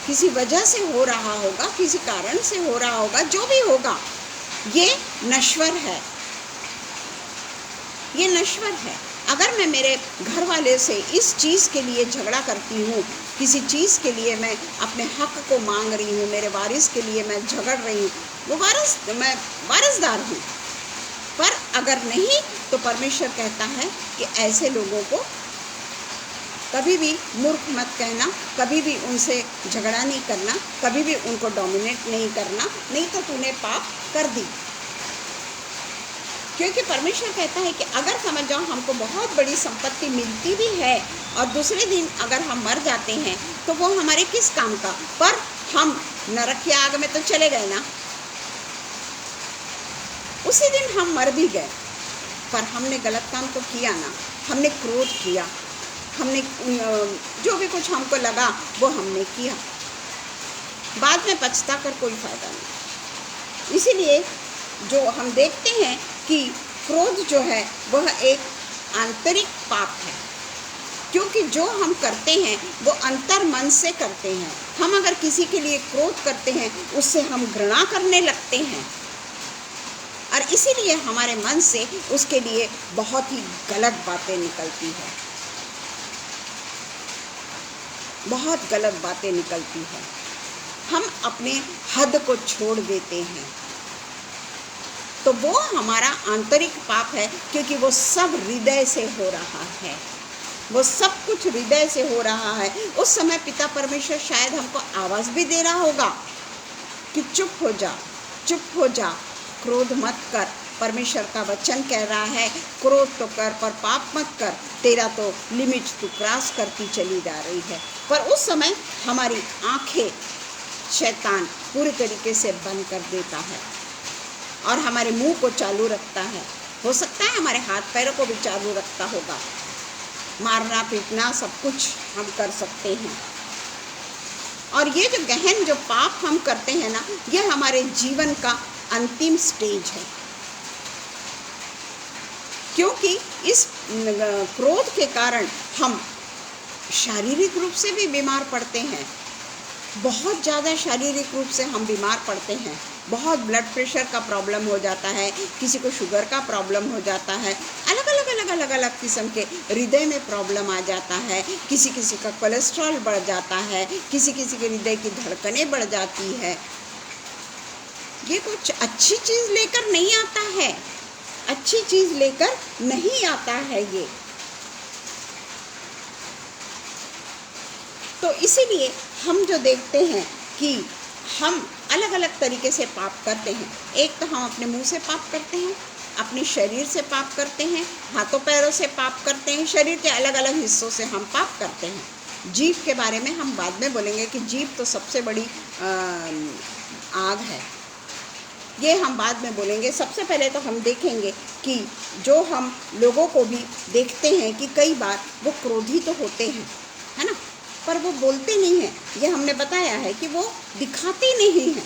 [SPEAKER 1] किसी वजह से हो रहा होगा, किसी कारण से हो रहा होगा, जो भी होगा ये नश्वर है, ये नश्वर है। अगर मैं मेरे घर वाले से इस चीज़ के लिए झगड़ा करती हूँ, किसी चीज़ के लिए मैं अपने हक को मांग रही हूँ, मेरे वारिस के लिए मैं झगड़ रही हूँ, वो मैं वारिसदार हूँ। पर अगर नहीं तो परमेश्वर कहता है कि ऐसे लोगों को कभी भी मूर्ख मत कहना, कभी भी उनसे झगड़ा नहीं करना, कभी भी उनको डोमिनेट नहीं करना, नहीं तो तूने पाप कर दी। क्योंकि परमेश्वर कहता है कि अगर समझ जाओ हमको बहुत बड़ी संपत्ति मिलती भी है और दूसरे दिन अगर हम मर जाते हैं तो वो हमारे किस काम का, पर हम नरक की आग में तो चले गए ना, उसी दिन हम मर भी गए, पर हमने गलत काम तो किया ना, हमने क्रोध किया, हमने जो भी कुछ हमको लगा वो हमने किया, बाद में पछता कर कोई फ़ायदा नहीं। इसीलिए जो हम देखते हैं कि क्रोध जो है वह एक आंतरिक पाप है, क्योंकि जो हम करते हैं वो अंतर मन से करते हैं। हम अगर किसी के लिए क्रोध करते हैं उससे हम घृणा करने लगते हैं, और इसीलिए हमारे मन से उसके लिए बहुत ही गलत बातें निकलती है, बहुत गलत बातें निकलती है। हम अपने हद को छोड़ देते हैं, तो वो हमारा आंतरिक पाप है, क्योंकि वो सब हृदय से हो रहा है, वो सब कुछ हृदय से हो रहा है। उस समय पिता परमेश्वर शायद हमको आवाज़ भी दे रहा होगा कि चुप हो जा, चुप हो जा, क्रोध मत कर। परमेश्वर का वचन कह रहा है क्रोध तो कर पर पाप मत कर, तेरा तो लिमिट तू क्रॉस करती चली जा रही है। पर उस समय हमारी आंखें शैतान पूरे तरीके से बंद कर देता है और हमारे मुंह को चालू रखता है। हो सकता है हमारे हाथ पैरों को भी चालू रखता होगा, मारना पीटना सब कुछ हम कर सकते हैं। और ये जो गहन जो पाप हम करते हैं ना, ये हमारे जीवन का अंतिम स्टेज है, क्योंकि इस क्रोध के कारण हम शारीरिक रूप से भी बीमार पड़ते हैं, बहुत ज़्यादा शारीरिक रूप से हम बीमार पड़ते हैं। बहुत ब्लड प्रेशर का प्रॉब्लम हो जाता है, किसी को शुगर का प्रॉब्लम हो जाता है, अलग अलग किस्म के हृदय में प्रॉब्लम आ जाता है, किसी किसी का कोलेस्ट्रॉल बढ़ जाता है, किसी किसी के हृदय की धड़कनें बढ़ जाती है। ये कुछ अच्छी चीज़ लेकर नहीं आता है, अच्छी चीज़ लेकर नहीं आता है ये। तो इसीलिए हम जो देखते हैं कि हम अलग अलग तरीके से पाप करते हैं। एक तो हम अपने मुंह से पाप करते हैं, अपने शरीर से पाप करते हैं, हाथों पैरों से पाप करते हैं, शरीर के अलग अलग हिस्सों से हम पाप करते हैं। जीभ के बारे में हम बाद में बोलेंगे कि जीभ तो सबसे बड़ी आग है, ये हम बाद में बोलेंगे। सबसे पहले तो हम देखेंगे कि जो हम लोगों को भी देखते हैं कि कई बार वो क्रोधी तो होते हैं, है ना, पर वो बोलते नहीं हैं। ये हमने बताया है कि वो दिखाते नहीं हैं,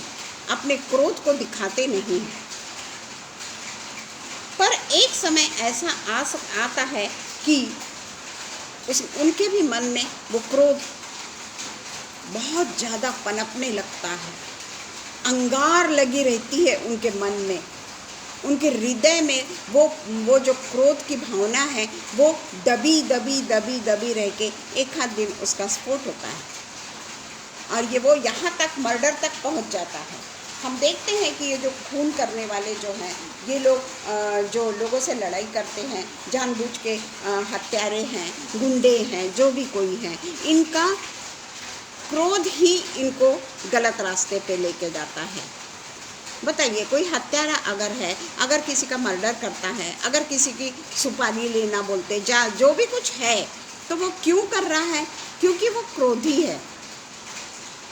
[SPEAKER 1] अपने क्रोध को दिखाते नहीं हैं। पर एक समय ऐसा आता है कि उनके भी मन में वो क्रोध बहुत ज़्यादा पनपने लगता है, अंगार लगी रहती है उनके मन में, उनके हृदय में वो जो क्रोध की भावना है वो दबी रह के एक आध दिन उसका स्फोट होता है और ये वो यहाँ तक मर्डर तक पहुँच जाता है। हम देखते हैं कि ये जो खून करने वाले जो हैं, ये लोग जो लोगों से लड़ाई करते हैं, जानबूझ के हत्यारे हैं, गुंडे हैं, जो भी कोई हैं, इनका क्रोध ही इनको गलत रास्ते पे लेके जाता है। बताइए, कोई हत्यारा अगर है, अगर किसी का मर्डर करता है, अगर किसी की सुपारी लेना बोलते जो भी कुछ है, तो वो क्यों कर रहा है? क्योंकि वो क्रोधी है,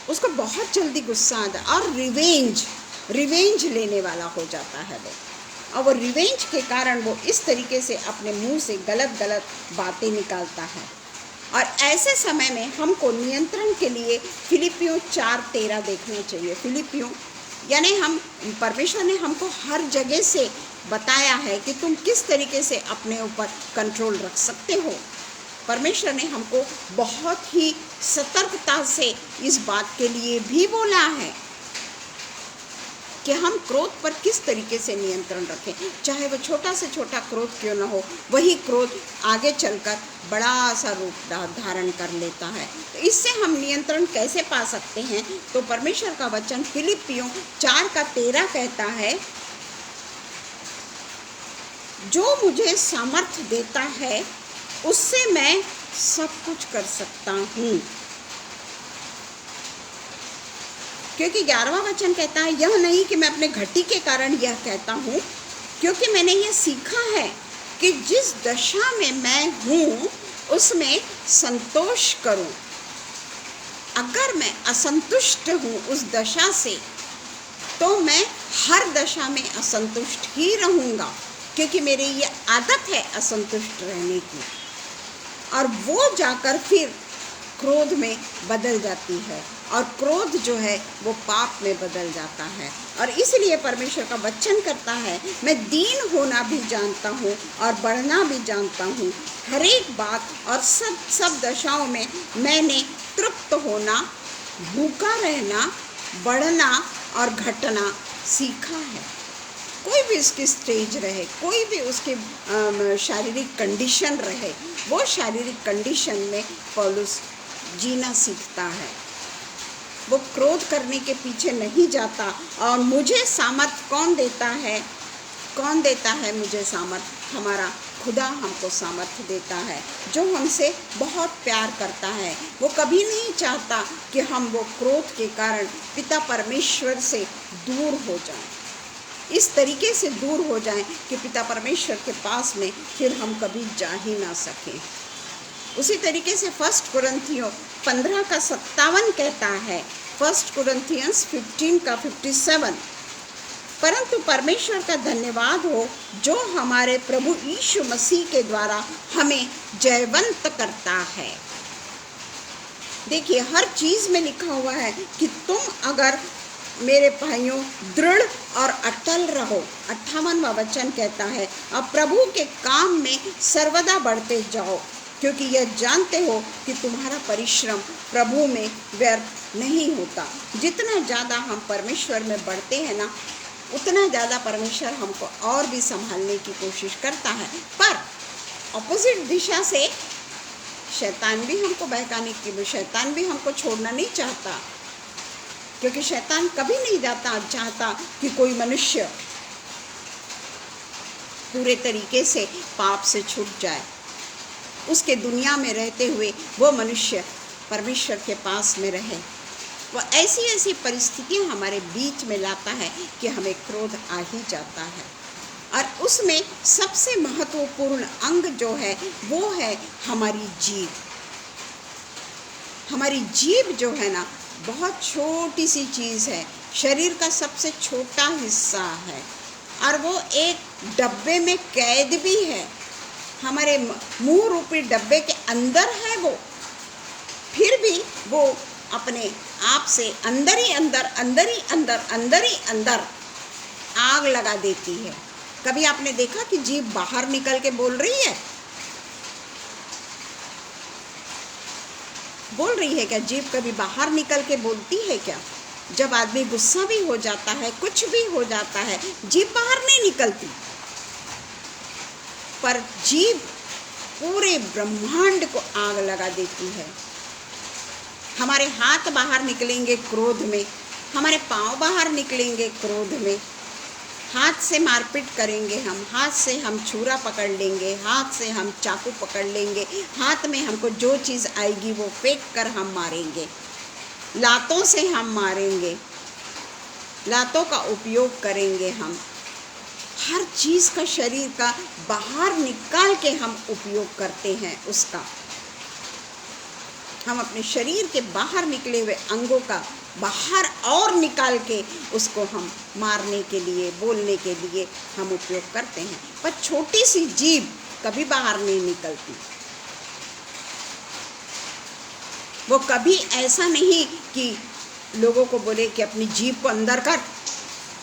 [SPEAKER 1] उसको बहुत जल्दी गुस्सा आता है और रिवेंज लेने वाला हो जाता है वो। और वो रिवेंज के कारण वो इस तरीके से अपने मुंह से गलत बातें निकालता है। और ऐसे समय में हमको नियंत्रण के लिए फिलिपियों 4:13 देखना चाहिए। फिलिपियों यानी परमेश्वर ने हमको हर जगह से बताया है कि तुम किस तरीके से अपने ऊपर कंट्रोल रख सकते हो। परमेश्वर ने हमको बहुत ही सतर्कता से इस बात के लिए भी बोला है कि हम क्रोध पर किस तरीके से नियंत्रण रखें, चाहे वो छोटा से छोटा क्रोध क्यों ना हो, वही क्रोध आगे चलकर बड़ा सा रूप धारण कर लेता है। तो इससे हम नियंत्रण कैसे पा सकते हैं? तो परमेश्वर का वचन फिलिपियों 4:13 कहता है, जो मुझे सामर्थ्य देता है उससे मैं सब कुछ कर सकता हूँ। क्योंकि 11वां वचन कहता है, यह नहीं कि मैं अपने घटी के कारण यह कहता हूँ, क्योंकि मैंने यह सीखा है कि जिस दशा में मैं हूँ उसमें संतोष करूँ। अगर मैं असंतुष्ट हूँ उस दशा से, तो मैं हर दशा में असंतुष्ट ही रहूँगा, क्योंकि मेरी ये आदत है असंतुष्ट रहने की। और वो जाकर फिर क्रोध में बदल जाती है, और क्रोध जो है वो पाप में बदल जाता है। और इसलिए परमेश्वर का वचन करता है, मैं दीन होना भी जानता हूँ और बढ़ना भी जानता हूँ। हर एक बात और सब दशाओं में मैंने तृप्त होना, भूखा रहना, बढ़ना और घटना सीखा है। कोई भी उसकी स्टेज रहे, कोई भी उसकी शारीरिक कंडीशन रहे, वो शारीरिक कंडीशन में पौलुस जीना सीखता है। वो क्रोध करने के पीछे नहीं जाता। और मुझे सामर्थ कौन देता है? कौन देता है मुझे सामर्थ? हमारा खुदा हमको सामर्थ देता है, जो हमसे बहुत प्यार करता है। वो कभी नहीं चाहता कि हम वो क्रोध के कारण पिता परमेश्वर से दूर हो जाएं, इस तरीके से दूर हो जाएं कि पिता परमेश्वर के पास में फिर हम कभी जा ही ना सकें। उसी तरीके से 1 कुरिन्थियों 15:57 कहता है, 1 कुरिन्थियंस 15:57, परंतु परमेश्वर का धन्यवाद हो जो हमारे प्रभु यीशु मसीह के द्वारा हमें जयवंत करता है। देखिए, हर चीज़ में लिखा हुआ है कि तुम अगर मेरे भाइयों दृढ़ और अटल रहो। 58वां वचन कहता है, अब प्रभु के काम में सर्वदा बढ़ते जाओ। क्योंकि यह जानते हो कि तुम्हारा परिश्रम प्रभु में व्यर्थ नहीं होता। जितना ज़्यादा हम परमेश्वर में बढ़ते हैं ना, उतना ज़्यादा परमेश्वर हमको और भी संभालने की कोशिश करता है। पर ऑपोजिट दिशा से शैतान भी हमको बहकाने की, शैतान भी हमको छोड़ना नहीं चाहता, क्योंकि शैतान कभी नहीं चाहता कि कोई मनुष्य पूरे तरीके से पाप से छूट जाए। उसके दुनिया में रहते हुए वो मनुष्य परमेश्वर के पास में रहे। वो ऐसी ऐसी परिस्थितियां हमारे बीच में लाता है कि हमें क्रोध आ ही जाता है। और उसमें सबसे महत्वपूर्ण अंग जो है वो है हमारी जीभ। हमारी जीभ जो है ना, बहुत छोटी सी चीज़ है, शरीर का सबसे छोटा हिस्सा है, और वो एक डब्बे में कैद भी है, हमारे मुंह रूपी डब्बे के अंदर है वो। फिर भी वो अपने आप से अंदर ही अंदर, अंदर ही अंदर, अंदर ही अंदर आग लगा देती है। कभी आपने देखा कि जीभ बाहर निकल के बोल रही है? बोल रही है क्या? जीभ कभी बाहर निकल के बोलती है क्या? जब आदमी गुस्सा भी हो जाता है, कुछ भी हो जाता है, जीभ बाहर नहीं निकलती। पर जीभ पूरे ब्रह्मांड को आग लगा देती है। हमारे हाथ बाहर निकलेंगे क्रोध में, हमारे पांव बाहर निकलेंगे क्रोध में, हाथ से मारपीट करेंगे हम, हाथ से हम छुरा पकड़ लेंगे, हाथ से हम चाकू पकड़ लेंगे, हाथ में हमको जो चीज़ आएगी वो फेंक कर हम मारेंगे, लातों से हम मारेंगे, लातों का उपयोग करेंगे हम। हर चीज़ का, शरीर का बाहर निकाल के हम उपयोग करते हैं उसका। हम अपने शरीर के बाहर निकले हुए अंगों का बाहर और निकाल के उसको हम मारने के लिए, बोलने के लिए हम उपयोग करते हैं। पर छोटी सी जीभ कभी बाहर नहीं निकलती। वो कभी ऐसा नहीं कि लोगों को बोले कि अपनी जीभ को अंदर कर,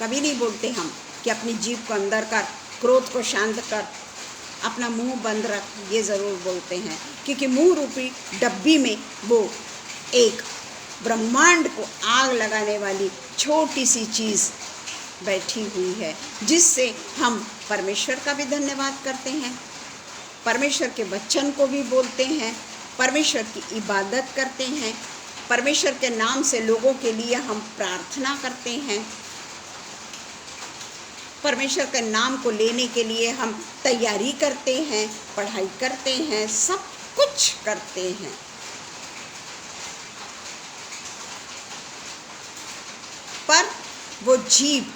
[SPEAKER 1] कभी नहीं बोलते हम कि अपनी जीभ को अंदर कर, क्रोध को शांत कर, अपना मुंह बंद रख, ये ज़रूर बोलते हैं, क्योंकि मुंह रूपी डब्बी में वो एक ब्रह्मांड को आग लगाने वाली छोटी सी चीज़ बैठी हुई है, जिससे हम परमेश्वर का भी धन्यवाद करते हैं, परमेश्वर के वचन को भी बोलते हैं, परमेश्वर की इबादत करते हैं, परमेश्वर के नाम से लोगों के लिए हम प्रार्थना करते हैं, परमेश्वर के नाम को लेने के लिए हम तैयारी करते हैं, पढ़ाई करते हैं, सब कुछ करते हैं। पर वो जीभ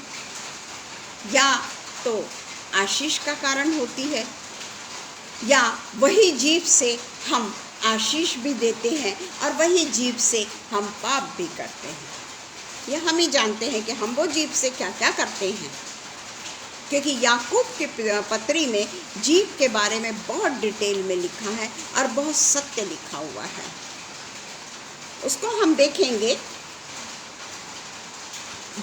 [SPEAKER 1] या तो आशीष का कारण होती है, या वही जीभ से हम आशीष भी देते हैं और वही जीभ से हम पाप भी करते हैं। यह हम ही जानते हैं कि हम वो जीभ से क्या क्या करते हैं, क्योंकि याकूब के पत्री में जीभ के बारे में बहुत डिटेल में लिखा है और बहुत सत्य लिखा हुआ है। उसको हम देखेंगे।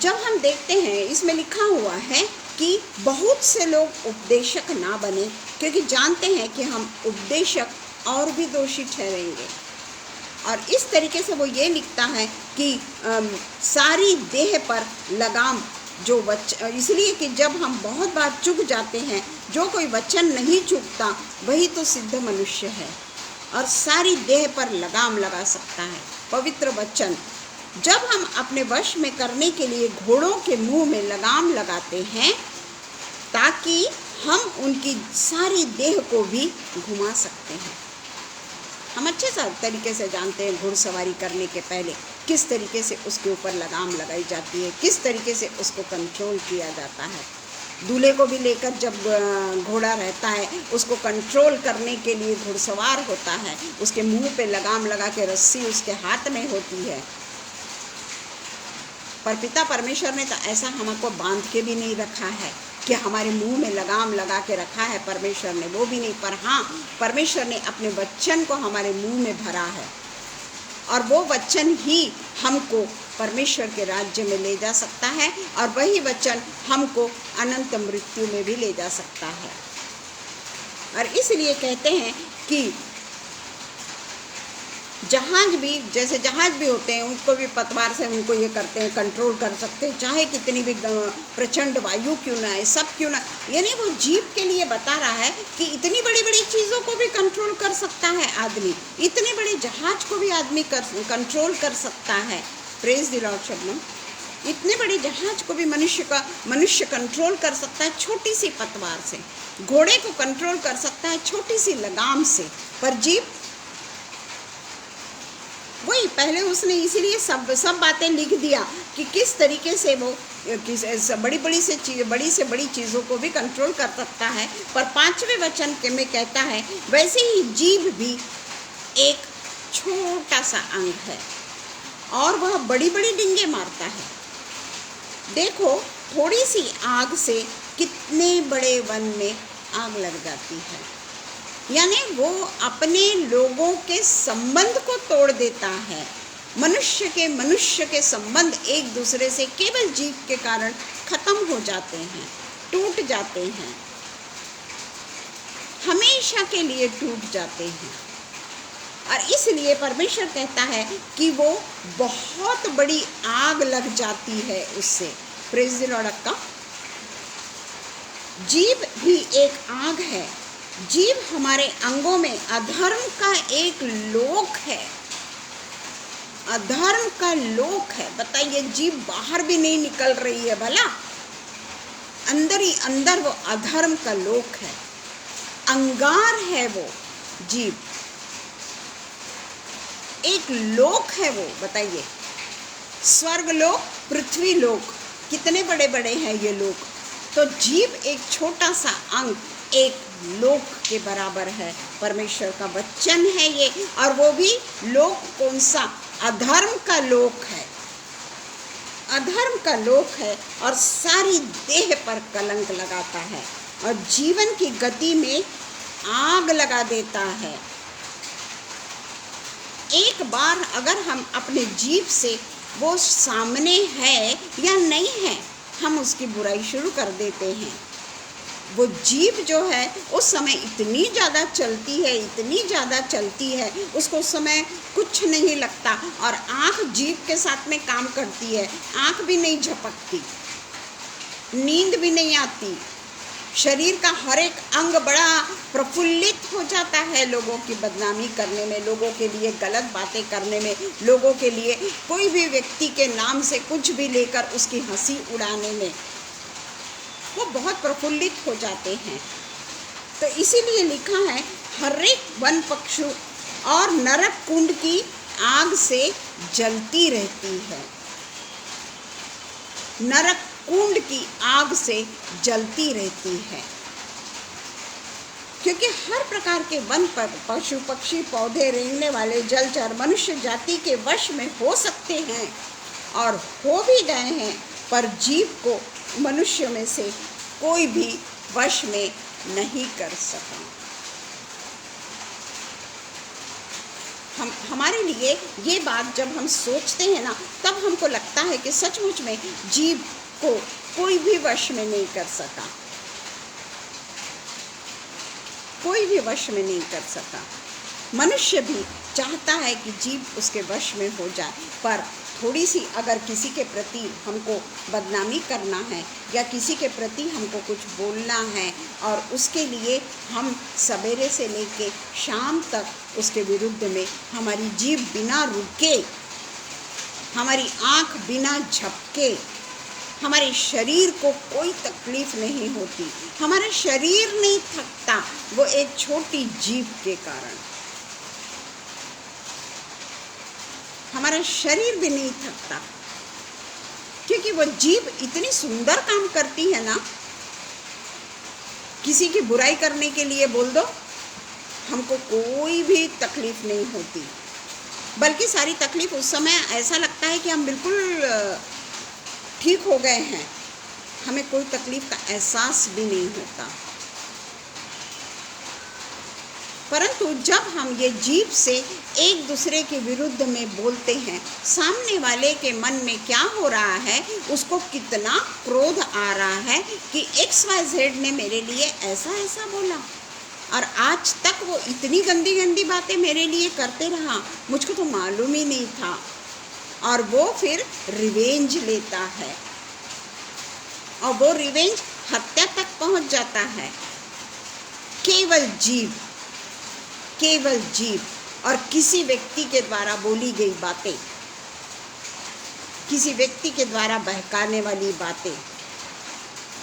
[SPEAKER 1] जब हम देखते हैं, इसमें लिखा हुआ है कि बहुत से लोग उपदेशक ना बने, क्योंकि जानते हैं कि हम उपदेशक और भी दोषी ठहरेंगे। और इस तरीके से वो ये लिखता है कि सारी देह पर लगाम, जो इसलिए कि जब हम बहुत बार चूक जाते हैं, जो कोई वचन नहीं चूकता वही तो सिद्ध मनुष्य है और सारी देह पर लगाम लगा सकता है। पवित्र वचन जब हम अपने वश में करने के लिए घोड़ों के मुंह में लगाम लगाते हैं, ताकि हम उनकी सारी देह को भी घुमा सकते हैं। हम अच्छे तरीके से जानते हैं घुड़सवारी करने के पहले किस तरीके से उसके ऊपर लगाम लगाई जाती है, किस तरीके से उसको कंट्रोल किया जाता है। दूल्हे को भी लेकर जब घोड़ा रहता है, उसको कंट्रोल करने के लिए घुड़सवार होता है, उसके मुंह पे लगाम लगा के रस्सी उसके हाथ में होती है। पर पिता परमेश्वर ने तो ऐसा हमको बांध के भी नहीं रखा है कि हमारे मुंह में लगाम लगा के रखा है परमेश्वर ने, वो भी नहीं। पर हाँ, परमेश्वर ने अपने वचन को हमारे मुंह में भरा है और वो वचन ही हमको परमेश्वर के राज्य में ले जा सकता है और वही वचन हमको अनंत मृत्यु में भी ले जा सकता है। और इसलिए कहते हैं कि जहाज भी, जैसे जहाज भी होते हैं, उनको भी पतवार से उनको ये करते हैं, कंट्रोल कर सकते हैं, चाहे कितनी भी प्रचंड वायु क्यों ना है, सब क्यों ना। यानी वो जीव के लिए बता रहा है कि इतनी बड़ी बड़ी चीज़ों को भी कंट्रोल कर सकता है आदमी, इतने बड़े जहाज को भी आदमी कंट्रोल कर सकता है। Praise the Lord Shabnam. इतने बड़े जहाज को भी मनुष्य कंट्रोल कर सकता है छोटी सी पतवार से, घोड़े को कंट्रोल कर सकता है छोटी सी लगाम से, पर जीव वही पहले उसने इसीलिए सब बातें लिख दिया कि किस तरीके से वो बड़ी से बड़ी चीज़ों को भी कंट्रोल कर सकता है। पर 5वें वचन के में कहता है वैसे ही जीव भी एक छोटा सा अंग है और वह बड़ी बड़ी डींगे मारता है। देखो थोड़ी सी आग से कितने बड़े वन में आग लग जाती है। यानी वो अपने लोगों के संबंध को तोड़ देता है। मनुष्य के संबंध एक दूसरे से केवल जीव के कारण खत्म हो जाते हैं, टूट जाते हैं, हमेशा के लिए टूट जाते हैं। और इसलिए परमेश्वर कहता है कि वो बहुत बड़ी आग लग जाती है उससे। Praise the Lord. का जीव भी एक आग है। जीव हमारे अंगों में अधर्म का एक लोक है, अधर्म का लोक है। बताइए, जीव बाहर भी नहीं निकल रही है, भला अंदर ही अंदर वो अधर्म का लोक है, अंगार है वो जीव, एक लोक है वो। बताइए, स्वर्ग लोक, पृथ्वी लोक, कितने बड़े बड़े हैं ये लोक। तो जीव एक छोटा सा अंग एक लोक के बराबर है। परमेश्वर का वचन है ये, और वो भी लोक कौन सा? अधर्म का लोक है, अधर्म का लोक है, और सारी देह पर कलंक लगाता है और जीवन की गति में आग लगा देता है। एक बार अगर हम अपने जीव से वो सामने है या नहीं है, हम उसकी बुराई शुरू कर देते हैं। वो जीभ जो है उस समय इतनी ज़्यादा चलती है, इतनी ज़्यादा चलती है, उसको उस समय कुछ नहीं लगता। और आँख जीभ के साथ में काम करती है, आँख भी नहीं झपकती, नींद भी नहीं आती, शरीर का हर एक अंग बड़ा प्रफुल्लित हो जाता है लोगों की बदनामी करने में, लोगों के लिए गलत बातें करने में, लोगों के लिए कोई भी व्यक्ति के नाम से कुछ भी लेकर उसकी हंसी उड़ाने में वो बहुत प्रफुल्लित हो जाते हैं। तो इसीलिए लिखा है, हर एक वन पक्षु और नरक कुंड की आग से जलती रहती है, नरक कुंड की आग से जलती रहती है। क्योंकि हर प्रकार के वन पर पशु पक्षी पौधे रेंगने वाले जलचर मनुष्य जाति के वश में हो सकते हैं और हो भी गए हैं, पर जीव को मनुष्य में से कोई भी वश में नहीं कर सका। हमारे लिए ये बात जब हम सोचते हैं ना, तब हमको लगता है कि सचमुच में जीव को कोई भी वश में नहीं कर सका, कोई भी वश में नहीं कर सका। मनुष्य भी चाहता है कि जीव उसके वश में हो जाए, पर थोड़ी सी अगर किसी के प्रति हमको बदनामी करना है या किसी के प्रति हमको कुछ बोलना है और उसके लिए हम सवेरे से लेके शाम तक उसके विरुद्ध में हमारी जीभ बिना रुके, हमारी आँख बिना झपके, हमारे शरीर को कोई तकलीफ नहीं होती, हमारा शरीर नहीं थकता, वो एक छोटी जीभ के कारण हमारा शरीर भी नहीं थकता। क्योंकि वो जीभ इतनी सुंदर काम करती है ना, किसी की बुराई करने के लिए बोल दो, हमको कोई भी तकलीफ नहीं होती, बल्कि सारी तकलीफ उस समय ऐसा लगता है कि हम बिल्कुल ठीक हो गए हैं, हमें कोई तकलीफ का एहसास भी नहीं होता। परंतु जब हम ये जीभ से एक दूसरे के विरुद्ध में बोलते हैं, सामने वाले के मन में क्या हो रहा है, उसको कितना क्रोध आ रहा है कि XYZ ने मेरे लिए ऐसा ऐसा बोला, और आज तक वो इतनी गंदी गंदी बातें मेरे लिए करते रहा, मुझको तो मालूम ही नहीं था। और वो फिर रिवेंज लेता है और वो रिवेंज हत्या तक पहुंच जाता है। केवल जीभ और किसी व्यक्ति के द्वारा बोली गई बातें, किसी व्यक्ति के द्वारा बहकाने वाली बातें।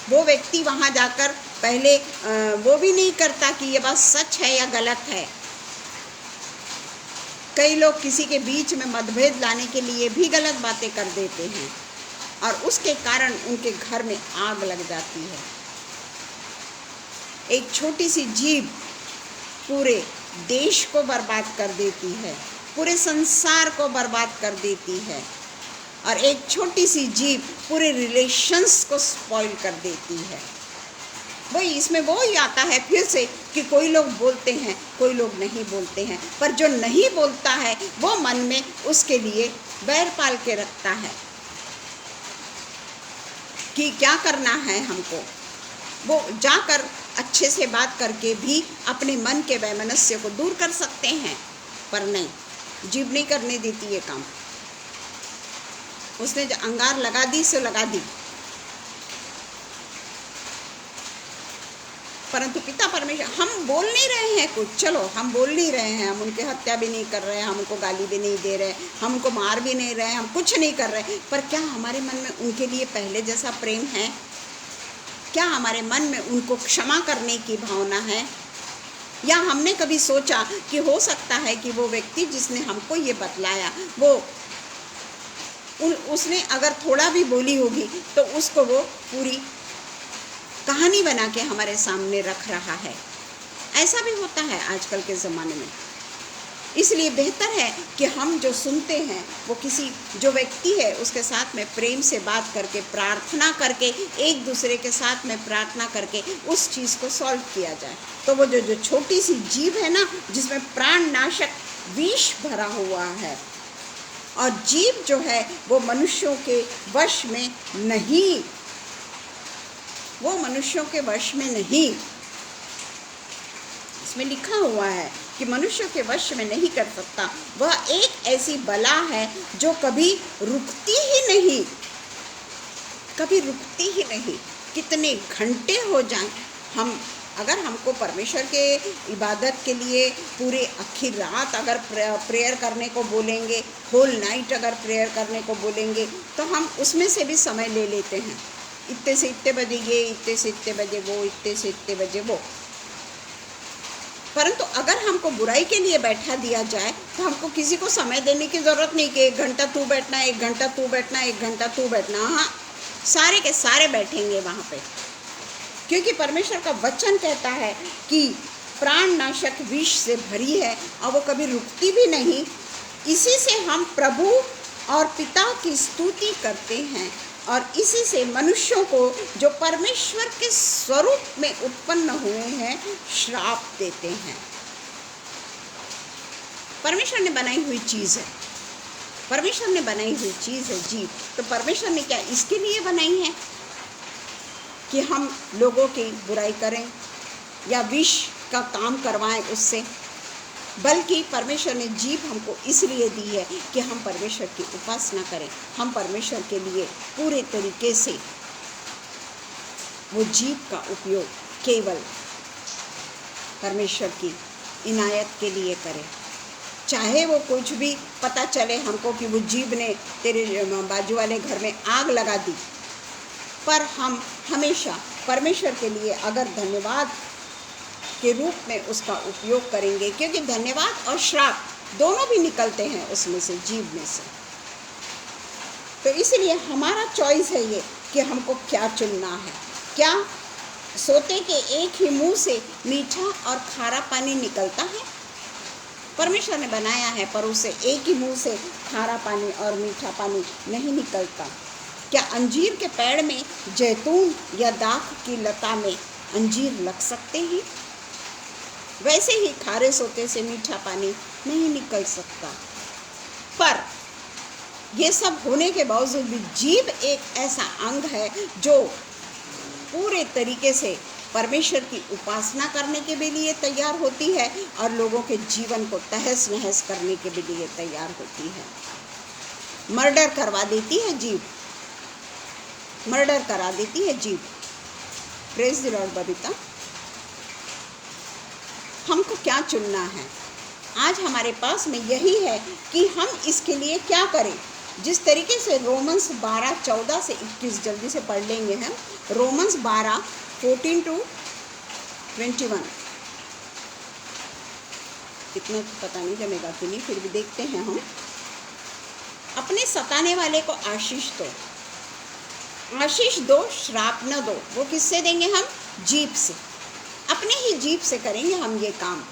[SPEAKER 1] वो व्यक्ति वहाँ जाकर पहले वो भी नहीं करता कि ये बात सच है या गलत है। कई लोग किसी के बीच में मतभेद लाने के लिए भी गलत बातें कर देते हैं और उसके कारण उनके घर में आग लग जाती है। एक छोटी सी जीभ पूरे देश को बर्बाद कर देती है, पूरे संसार को बर्बाद कर देती है। और एक छोटी सी जीभ पूरे रिलेशंस को स्पॉइल कर देती है। वही इसमें वो ही आता है फिर से कि कोई लोग बोलते हैं, कोई लोग नहीं बोलते हैं, पर जो नहीं बोलता है वो मन में उसके लिए बैर पाल के रखता है कि क्या करना है हमको। वो जाकर अच्छे से बात करके भी अपने मन के वैमनस्य को दूर कर सकते हैं, पर नहीं, जीभ नहीं करने देती ये काम। उसने जो अंगार लगा दी सो लगा दी। परंतु पिता परमेश्वर, हम बोल नहीं रहे हैं कुछ, चलो हम बोल नहीं रहे हैं, हम उनके हत्या भी नहीं कर रहे हैं, हम उनको गाली भी नहीं दे रहे, हम उनको मार भी नहीं रहे, हम कुछ नहीं कर रहे, पर क्या हमारे मन में उनके लिए पहले जैसा प्रेम है? क्या हमारे मन में उनको क्षमा करने की भावना है? या हमने कभी सोचा कि हो सकता है कि वो व्यक्ति जिसने हमको ये बतलाया वो उसने अगर थोड़ा भी बोली होगी तो उसको वो पूरी कहानी बना के हमारे सामने रख रहा है। ऐसा भी होता है आजकल के ज़माने में। इसलिए बेहतर है कि हम जो सुनते हैं वो किसी जो व्यक्ति है उसके साथ में प्रेम से बात करके, प्रार्थना करके, एक दूसरे के साथ में प्रार्थना करके उस चीज़ को सॉल्व किया जाए। तो वो जो छोटी सी जीभ है ना, जिसमें प्राणनाशक विष भरा हुआ है, और जीभ जो है वो मनुष्यों के वश में नहीं, वो मनुष्यों के वश में नहीं। इसमें लिखा हुआ है कि मनुष्य के वश में नहीं कर सकता। वह एक ऐसी बला है जो कभी रुकती ही नहीं, कभी रुकती ही नहीं। कितने घंटे हो जाएं, हम अगर हमको परमेश्वर के इबादत के लिए पूरे आखी रात अगर प्रेयर करने को बोलेंगे, होल नाइट अगर प्रेयर करने को बोलेंगे, तो हम उसमें से भी समय ले लेते हैं। इतने से इतने बजे ये, इतने से इतने बजे वो, इतने से इतने बजे वो। परंतु अगर हमको बुराई के लिए बैठा दिया जाए तो हमको किसी को समय देने की ज़रूरत नहीं कि 1 घंटा तू बैठना, 1 घंटा तू बैठना, 1 घंटा तू बैठना। हाँ, सारे के सारे बैठेंगे वहाँ पे, क्योंकि परमेश्वर का वचन कहता है कि प्राणनाशक विष से भरी है और वो कभी रुकती भी नहीं। इसी से हम प्रभु और पिता की स्तुति करते हैं और इसी से मनुष्यों को जो परमेश्वर के स्वरूप में उत्पन्न हुए हैं श्राप देते हैं। परमेश्वर ने बनाई हुई चीज़ है, परमेश्वर ने बनाई हुई चीज़ है जीव। तो परमेश्वर ने क्या इसके लिए बनाई है कि हम लोगों की बुराई करें या विष का काम करवाएं उससे? बल्कि परमेश्वर ने जीभ हमको इसलिए दी है कि हम परमेश्वर की उपासना करें, हम परमेश्वर के लिए पूरे तरीके से वो जीभ का उपयोग केवल परमेश्वर की इनायत के लिए करें। चाहे वो कुछ भी पता चले हमको कि वो जीभ ने तेरे बाजू वाले घर में आग लगा दी, पर हम हमेशा परमेश्वर के लिए अगर धन्यवाद के रूप में उसका उपयोग करेंगे, क्योंकि धन्यवाद और श्राप दोनों भी निकलते हैं उसमें से, जीभ में से। तो इसलिए हमारा चॉइस है ये कि हमको क्या चुनना है। क्या सोते के एक ही मुंह से मीठा और खारा पानी निकलता है? परमेश्वर ने बनाया है, पर उसे एक ही मुंह से खारा पानी और मीठा पानी नहीं निकलता। क्या अंजीर के पेड़ में जैतून या दाख की लता में अंजीर लग सकते हैं? वैसे ही खारे सोते से मीठा पानी नहीं निकल सकता। पर ये सब होने के बावजूद भी जीभ एक ऐसा अंग है जो पूरे तरीके से परमेश्वर की उपासना करने के भी लिए तैयार होती है और लोगों के जीवन को तहस नहस करने के भी लिए तैयार होती है। मर्डर करवा देती है जीभ, मर्डर करा देती है जीभ। Praise the Lord Babita. हमको क्या चुनना है? आज हमारे पास में यही है कि हम इसके लिए क्या करें। जिस तरीके से रोमन्स 12:14 से 21, जल्दी से पढ़ लेंगे हम। Romans 12:14 to 21। इतना तो पता नहीं जमेगा कि नहीं, फिर भी देखते हैं हम। अपने सताने वाले को आशीष दो, आशीष दो, श्राप न दो। वो किससे देंगे हम? जीभ से। अपने ही जीभ से करेंगे हम ये काम।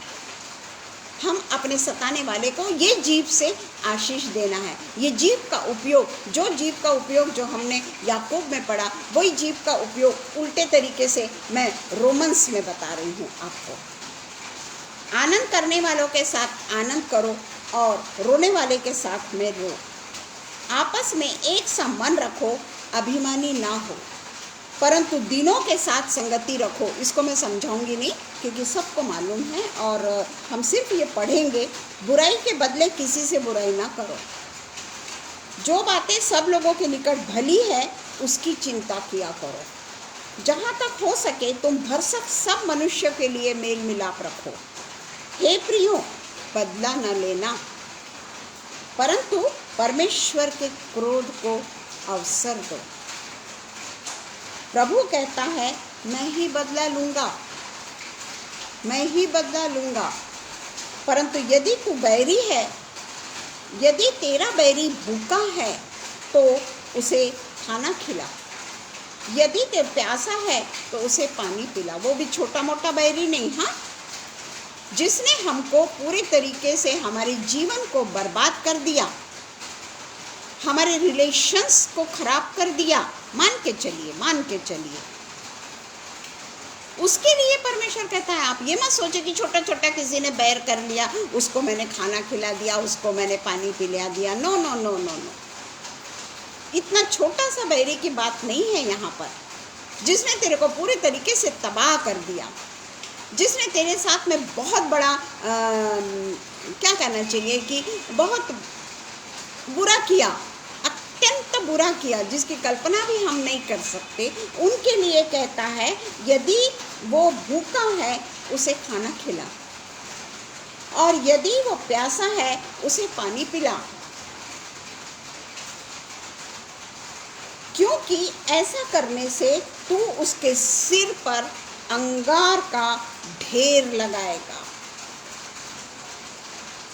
[SPEAKER 1] हम अपने सताने वाले को ये जीभ से आशीष देना है। ये जीभ का उपयोग, जो जीभ का उपयोग जो हमने याकूब में पढ़ा, वही जीभ का उपयोग उल्टे तरीके से मैं रोमन्स में बता रही हूँ आपको। आनंद करने वालों के साथ आनंद करो और रोने वाले के साथ में रो। आपस में एक सा मन रखो, अभिमानी ना हो, परंतु दिनों के साथ संगति रखो। इसको मैं समझाऊंगी नहीं क्योंकि सबको मालूम है और हम सिर्फ ये पढ़ेंगे। बुराई के बदले किसी से बुराई ना करो। जो बातें सब लोगों के निकट भली है उसकी चिंता किया करो। जहाँ तक हो सके तुम भरसक सब मनुष्य के लिए मेल मिलाप रखो। हे प्रियो, बदला न लेना, परंतु परमेश्वर के क्रोध को अवसर दो। प्रभु कहता है, मैं ही बदला लूँगा, मैं ही बदला लूँगा। परंतु यदि तू बैरी है, यदि तेरा बैरी भूखा है तो उसे खाना खिला, यदि ते प्यासा है तो उसे पानी पिला। वो भी छोटा मोटा बैरी नहीं, हाँ, जिसने हमको पूरे तरीके से हमारे जीवन को बर्बाद कर दिया, हमारे रिलेशंस को खराब कर दिया। मान के चलिए, मान के चलिए। उसके लिए परमेश्वर कहता है, आप ये मत सोचे कि छोटा छोटा किसी ने बैर कर लिया, उसको मैंने खाना खिला दिया, उसको मैंने पानी पिला दिया। No no no no no, इतना छोटा सा बैरी की बात नहीं है यहाँ पर। जिसने तेरे को पूरे तरीके से तबाह कर दिया, जिसने तेरे साथ में बहुत बड़ा क्या कहना चाहिए कि बहुत बुरा किया, अत्यंत बुरा किया, जिसकी कल्पना भी हम नहीं कर सकते, उनके लिए कहता है, यदि वो भूखा है उसे खाना खिला और यदि वो प्यासा है उसे पानी पिला, क्योंकि ऐसा करने से तू उसके सिर पर अंगार का ढेर लगाएगा।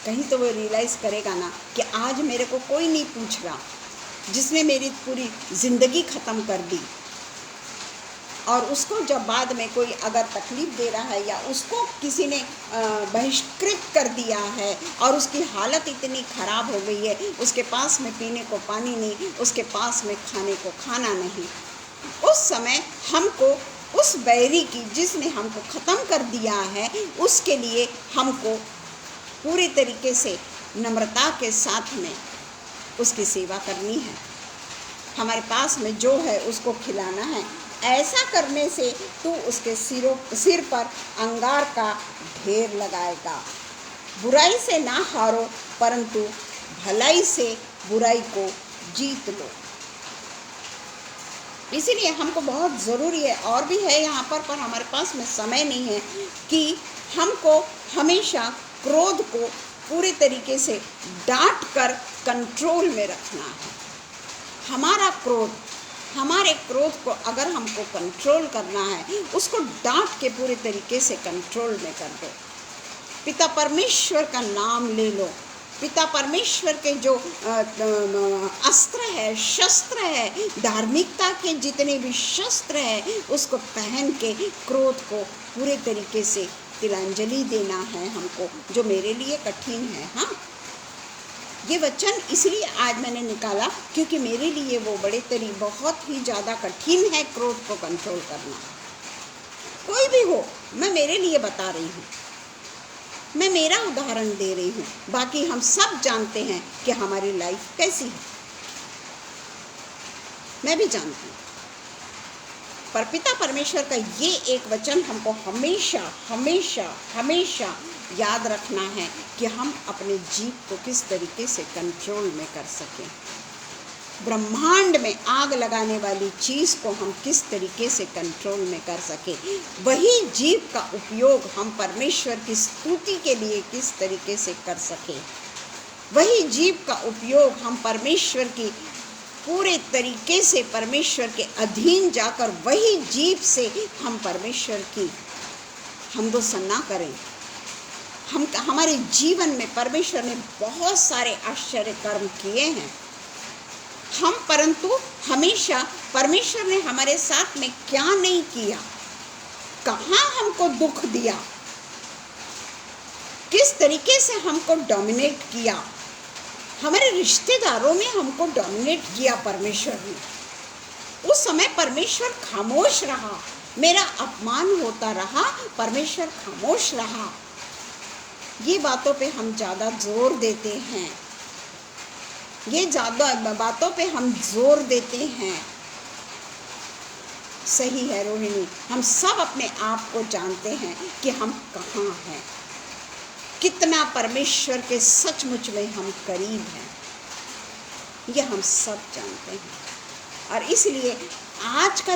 [SPEAKER 1] कहीं तो वो रियलाइज़ करेगा ना कि आज मेरे को कोई नहीं पूछ रहा, जिसने मेरी पूरी ज़िंदगी ख़त्म कर दी। और उसको जब बाद में कोई अगर तकलीफ़ दे रहा है या उसको किसी ने बहिष्कृत कर दिया है और उसकी हालत इतनी ख़राब हो गई है, उसके पास में पीने को पानी नहीं, उसके पास में खाने को खाना नहीं, उस समय हमको उस बैरी की, जिसने हमको ख़त्म कर दिया है, उसके लिए हमको पूरी तरीके से नम्रता के साथ में उसकी सेवा करनी है। हमारे पास में जो है उसको खिलाना है। ऐसा करने से तू उसके सिर पर अंगार का ढेर लगाएगा। बुराई से ना हारो, परंतु भलाई से बुराई को जीत लो। इसीलिए हमको बहुत ज़रूरी है, और भी है यहाँ पर हमारे पास में समय नहीं है, कि हमको हमेशा क्रोध को पूरे तरीके से डांट कर कंट्रोल में रखना है। हमारा क्रोध, हमारे क्रोध को अगर हमको कंट्रोल करना है, उसको डांट के पूरे तरीके से कंट्रोल में कर दो। पिता परमेश्वर का नाम ले लो। पिता परमेश्वर के जो अस्त्र है, शस्त्र है, धार्मिकता के जितने भी शस्त्र है, उसको पहन के क्रोध को पूरे तरीके से तिलांजलि देना है हमको, जो मेरे लिए कठिन है। हाँ, ये वचन इसलिए आज मैंने निकाला क्योंकि मेरे लिए वो बहुत ही ज़्यादा कठिन है क्रोध को कंट्रोल करना। कोई भी हो, मैं मेरे लिए बता रही हूँ, मैं मेरा उदाहरण दे रही हूँ। बाकी हम सब जानते हैं कि हमारी लाइफ कैसी है, मैं भी जानती हूँ। पर पिता परमेश्वर का ये एक वचन हमको हमेशा हमेशा हमेशा याद रखना है कि हम अपने जीव को किस तरीके से कंट्रोल में कर सकें। ब्रह्मांड में आग लगाने वाली चीज़ को हम किस तरीके से कंट्रोल में कर सके, वही जीव का उपयोग हम परमेश्वर की स्तुति के लिए किस तरीके से कर सके, वही जीव का उपयोग हम परमेश्वर की पूरे तरीके से परमेश्वर के अधीन जाकर वही जीव से हम परमेश्वर की हमदो सन्ना करें। हमारे जीवन में परमेश्वर ने बहुत सारे आश्चर्य कर्म किए हैं, परंतु हमेशा परमेश्वर ने हमारे साथ में क्या नहीं किया, कहाँ हमको दुख दिया, किस तरीके से हमको डोमिनेट किया, हमारे रिश्तेदारों में हमको डोमिनेट किया परमेश्वर ने। उस समय परमेश्वर खामोश रहा, मेरा अपमान होता रहा, परमेश्वर खामोश रहा। ये बातों पे हम ज़्यादा जोर देते हैं, ये ज़्यादा बातों पे हम जोर देते हैं। सही है रोहिणी, हम सब अपने आप को जानते हैं कि हम कहाँ हैं, कितना परमेश्वर के सचमुच में हम करीब हैं, ये हम सब जानते हैं। और इसलिए आज का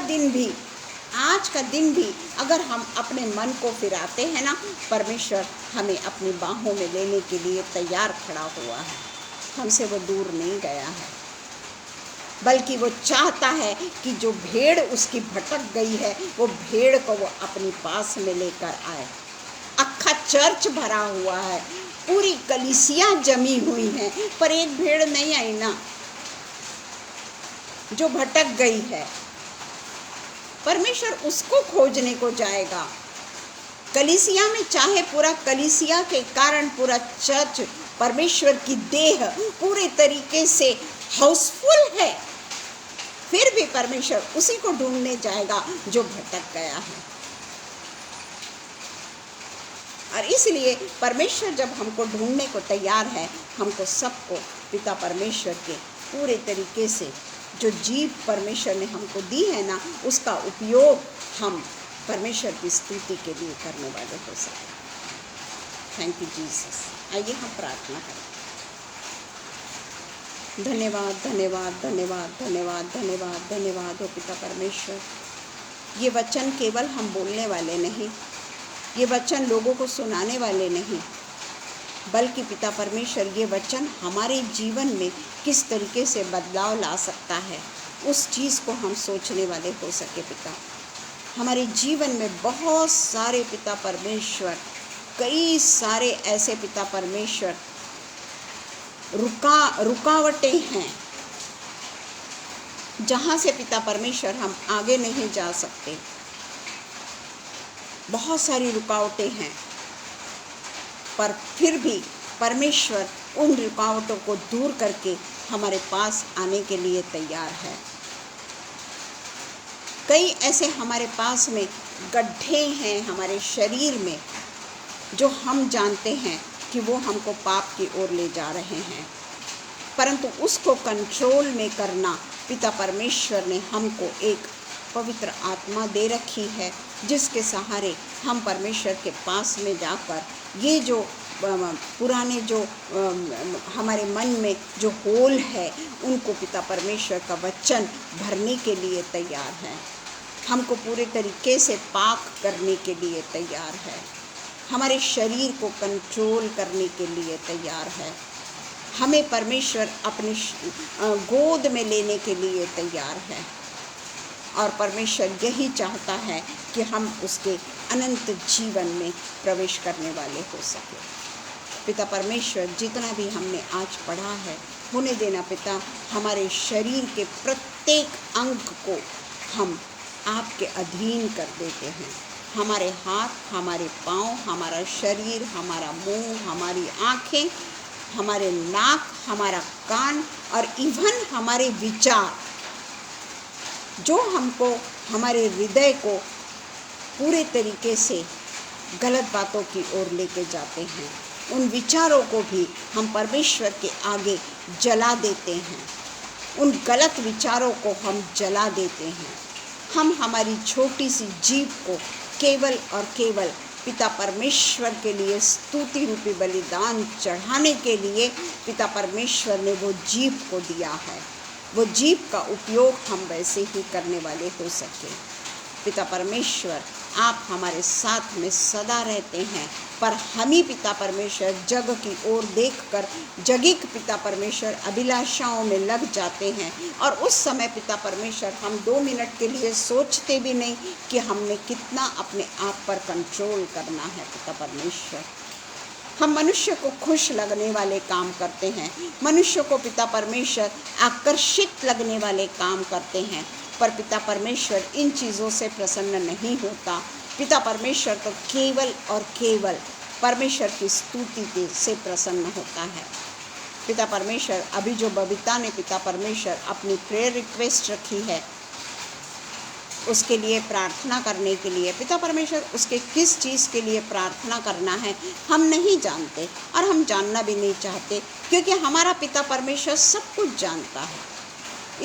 [SPEAKER 1] दिन भी अगर हम अपने मन को फिराते हैं ना, परमेश्वर हमें अपनी बाहों में लेने के लिए तैयार खड़ा हुआ है। हमसे वो दूर नहीं गया है, बल्कि वो चाहता है कि जो भेड़ उसकी भटक गई है, वो भेड़ को वो अपनी पास में लेकर आए। अक्खा चर्च भरा हुआ है, पूरी कलीसिया जमी हुई है, पर एक भेड़ नहीं आई ना, जो भटक गई है। परमेश्वर उसको खोजने को जाएगा। कलीसिया में चाहे पूरा कलीसिया के कारण पूरा चर्च, परमेश्वर की देह पूरे तरीके से हाउसफुल है, फिर भी परमेश्वर उसी को ढूंढने जाएगा जो भटक गया है। और इसलिए परमेश्वर जब हमको ढूंढने को तैयार है, हमको सबको पिता परमेश्वर के पूरे तरीके से जो जीव परमेश्वर ने हमको दी है ना, उसका उपयोग हम परमेश्वर की स्तुति के लिए करने वाले हो सके। Thank you Jesus. आइए हम प्रार्थना करें। धन्यवाद धन्यवाद धन्यवाद धन्यवाद धन्यवाद धन्यवाद हो पिता परमेश्वर। ये वचन केवल हम बोलने वाले नहीं, ये वचन लोगों को सुनाने वाले नहीं, बल्कि पिता परमेश्वर ये वचन हमारे जीवन में किस तरीके से बदलाव ला सकता है, उस चीज़ को हम सोचने वाले हो सके। पिता, हमारे जीवन में बहुत सारे पिता परमेश्वर, कई सारे ऐसे पिता परमेश्वर रुकावटें हैं, जहाँ से पिता परमेश्वर हम आगे नहीं जा सकते। बहुत सारी रुकावटें हैं, पर फिर भी परमेश्वर उन रुकावटों को दूर करके हमारे पास आने के लिए तैयार है। कई ऐसे हमारे पास में गड्ढे हैं हमारे शरीर में, जो हम जानते हैं कि वो हमको पाप की ओर ले जा रहे हैं, परंतु उसको कंट्रोल में करना पिता परमेश्वर ने हमको एक पवित्र आत्मा दे रखी है, जिसके सहारे हम परमेश्वर के पास में जाकर ये जो पुराने जो हमारे मन में जो होल है, उनको पिता परमेश्वर का वचन भरने के लिए तैयार है, हमको पूरे तरीके से पाक करने के लिए तैयार है, हमारे शरीर को कंट्रोल करने के लिए तैयार है, हमें परमेश्वर अपनी गोद में लेने के लिए तैयार है। और परमेश्वर यही चाहता है कि हम उसके अनंत जीवन में प्रवेश करने वाले हो सके। पिता परमेश्वर, जितना भी हमने आज पढ़ा है, होने देना पिता, हमारे शरीर के प्रत्येक अंग को हम आपके अधीन कर देते हैं। हमारे हाथ, हमारे पाँव, हमारा शरीर, हमारा मुंह, हमारी आँखें, हमारे नाक, हमारा कान और इवन हमारे विचार, जो हमको हमारे हृदय को पूरे तरीके से गलत बातों की ओर लेके जाते हैं, उन विचारों को भी हम परमेश्वर के आगे जला देते हैं। उन गलत विचारों को हम जला देते हैं। हम हमारी छोटी सी जीभ को केवल और केवल पिता परमेश्वर के लिए स्तुति रूपी बलिदान चढ़ाने के लिए पिता परमेश्वर ने वो जीभ को दिया है। वो जीभ का उपयोग हम वैसे ही करने वाले हो सके। पिता परमेश्वर आप हमारे साथ में सदा रहते हैं, पर हम ही पिता परमेश्वर जग की ओर देखकर जगिक पिता परमेश्वर अभिलाषाओं में लग जाते हैं, और उस समय पिता परमेश्वर हम 2 मिनट के लिए सोचते भी नहीं कि हमने कितना अपने आप पर कंट्रोल करना है। पिता परमेश्वर हम मनुष्य को खुश लगने वाले काम करते हैं, मनुष्य को पिता परमेश्वर आकर्षित लगने वाले काम करते हैं, पर पिता परमेश्वर इन चीज़ों से प्रसन्न नहीं होता। पिता परमेश्वर तो केवल और केवल परमेश्वर की स्तुति से प्रसन्न होता है। पिता परमेश्वर अभी जो बबीता ने पिता परमेश्वर अपनी प्रेयर रिक्वेस्ट रखी है उसके लिए प्रार्थना करने के लिए, पिता परमेश्वर उसके किस चीज़ के लिए प्रार्थना करना है हम नहीं जानते, और हम जानना भी नहीं चाहते, क्योंकि हमारा पिता परमेश्वर सब कुछ जानता है।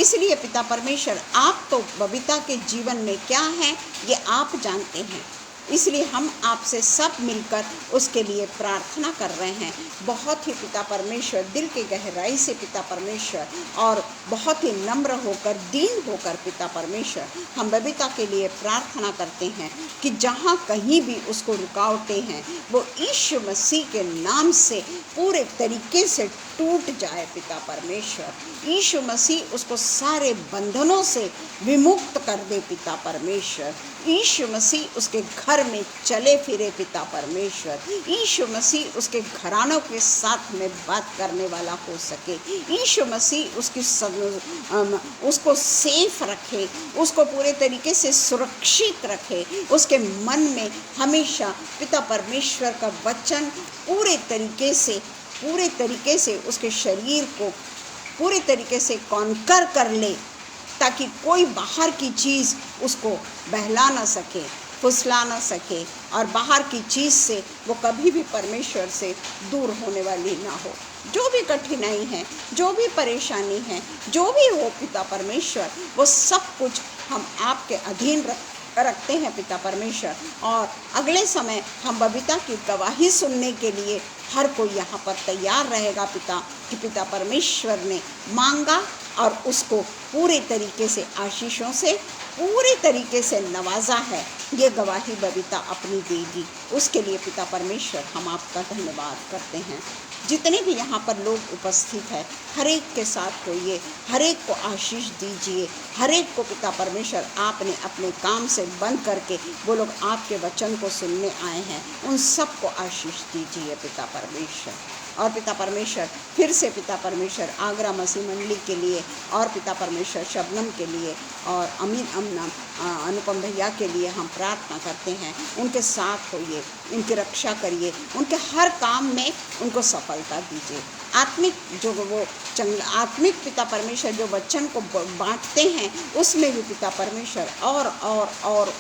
[SPEAKER 1] इसलिए पिता परमेश्वर आप तो बबीता के जीवन में क्या है ये आप जानते हैं, इसलिए हम आपसे सब मिलकर उसके लिए प्रार्थना कर रहे हैं। बहुत ही पिता परमेश्वर दिल के गहराई से पिता परमेश्वर और बहुत ही नम्र होकर दीन होकर पिता परमेश्वर हम बबीता के लिए प्रार्थना करते हैं कि जहाँ कहीं भी उसको रुकावटें हैं वो यीशु मसीह के नाम से पूरे तरीके से टूट जाए। पिता परमेश्वर यीशु मसीह उसको सारे बंधनों से विमुक्त कर दे। पिता परमेश्वर यीशु मसीह उसके घर में चले फिरे। पिता परमेश्वर यीशु मसीह उसके घरानों के साथ में बात करने वाला हो सके। यीशु मसीह उसको सेफ रखे, उसको पूरे तरीके से सुरक्षित रखे। उसके मन में हमेशा पिता परमेश्वर का वचन पूरे तरीके से उसके शरीर को पूरे तरीके से कॉन्कर कर ले, ताकि कोई बाहर की चीज़ उसको बहला ना सके, फुसला ना सके, और बाहर की चीज़ से वो कभी भी परमेश्वर से दूर होने वाली ना हो। जो भी कठिनाई है, जो भी परेशानी है, जो भी हो पिता परमेश्वर, वो सब कुछ हम आपके अधीन रखते हैं पिता परमेश्वर। और अगले समय हम बबीता की गवाही सुनने के लिए हर कोई यहाँ पर तैयार रहेगा पिता, कि पिता परमेश्वर ने मांगा और उसको पूरे तरीके से आशीषों से पूरे तरीके से नवाजा है। ये गवाही बबीता अपनी देगी। उसके लिए पिता परमेश्वर हम आपका धन्यवाद करते हैं। जितने भी यहाँ पर लोग उपस्थित हैं हर एक के साथ होइए, हर एक को आशीष दीजिए। हर एक को पिता परमेश्वर आपने अपने काम से बंद करके वो लोग आपके वचन को सुनने आए हैं, उन सब को आशीष दीजिए पिता परमेश्वर। और पिता परमेश्वर फिर से पिता परमेश्वर आगरा मसीह मंडली के लिए, और पिता परमेश्वर शबनम के लिए, और अनुपम भैया के लिए हम प्रार्थना करते हैं। उनके साथ होइए, उनकी रक्षा करिए, उनके हर काम में उनको सफलता दीजिए। आत्मिक पिता परमेश्वर जो वचन को बांटते हैं उसमें भी पिता परमेश्वर और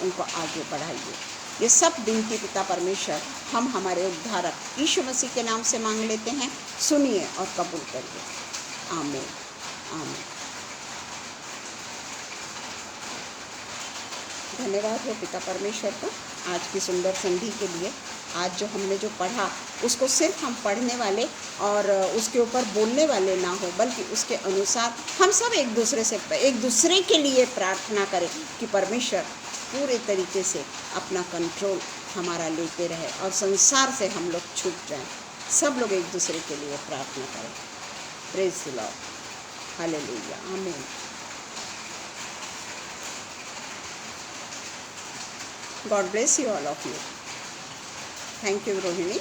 [SPEAKER 1] उनको आगे बढ़ाइए। ये सब विनती पिता परमेश्वर हम हमारे उद्धारक यीशु मसीह के नाम से मांग लेते हैं। सुनिए और कबूल करिए। आमीन आमीन। धन्यवाद हो पिता परमेश्वर को आज की सुंदर संधि के लिए। आज जो हमने जो पढ़ा उसको सिर्फ हम पढ़ने वाले और उसके ऊपर बोलने वाले ना हो, बल्कि उसके अनुसार हम सब एक दूसरे के लिए प्रार्थना करें कि परमेश्वर पूरे तरीके से अपना कंट्रोल हमारा लेते रहे और संसार से हम लोग छूट जाएं। सब लोग एक दूसरे के लिए प्रार्थना करें। प्रेज द लॉर्ड, हालेलुया, आमीन। God bless you all of you. Thank you, Rohini.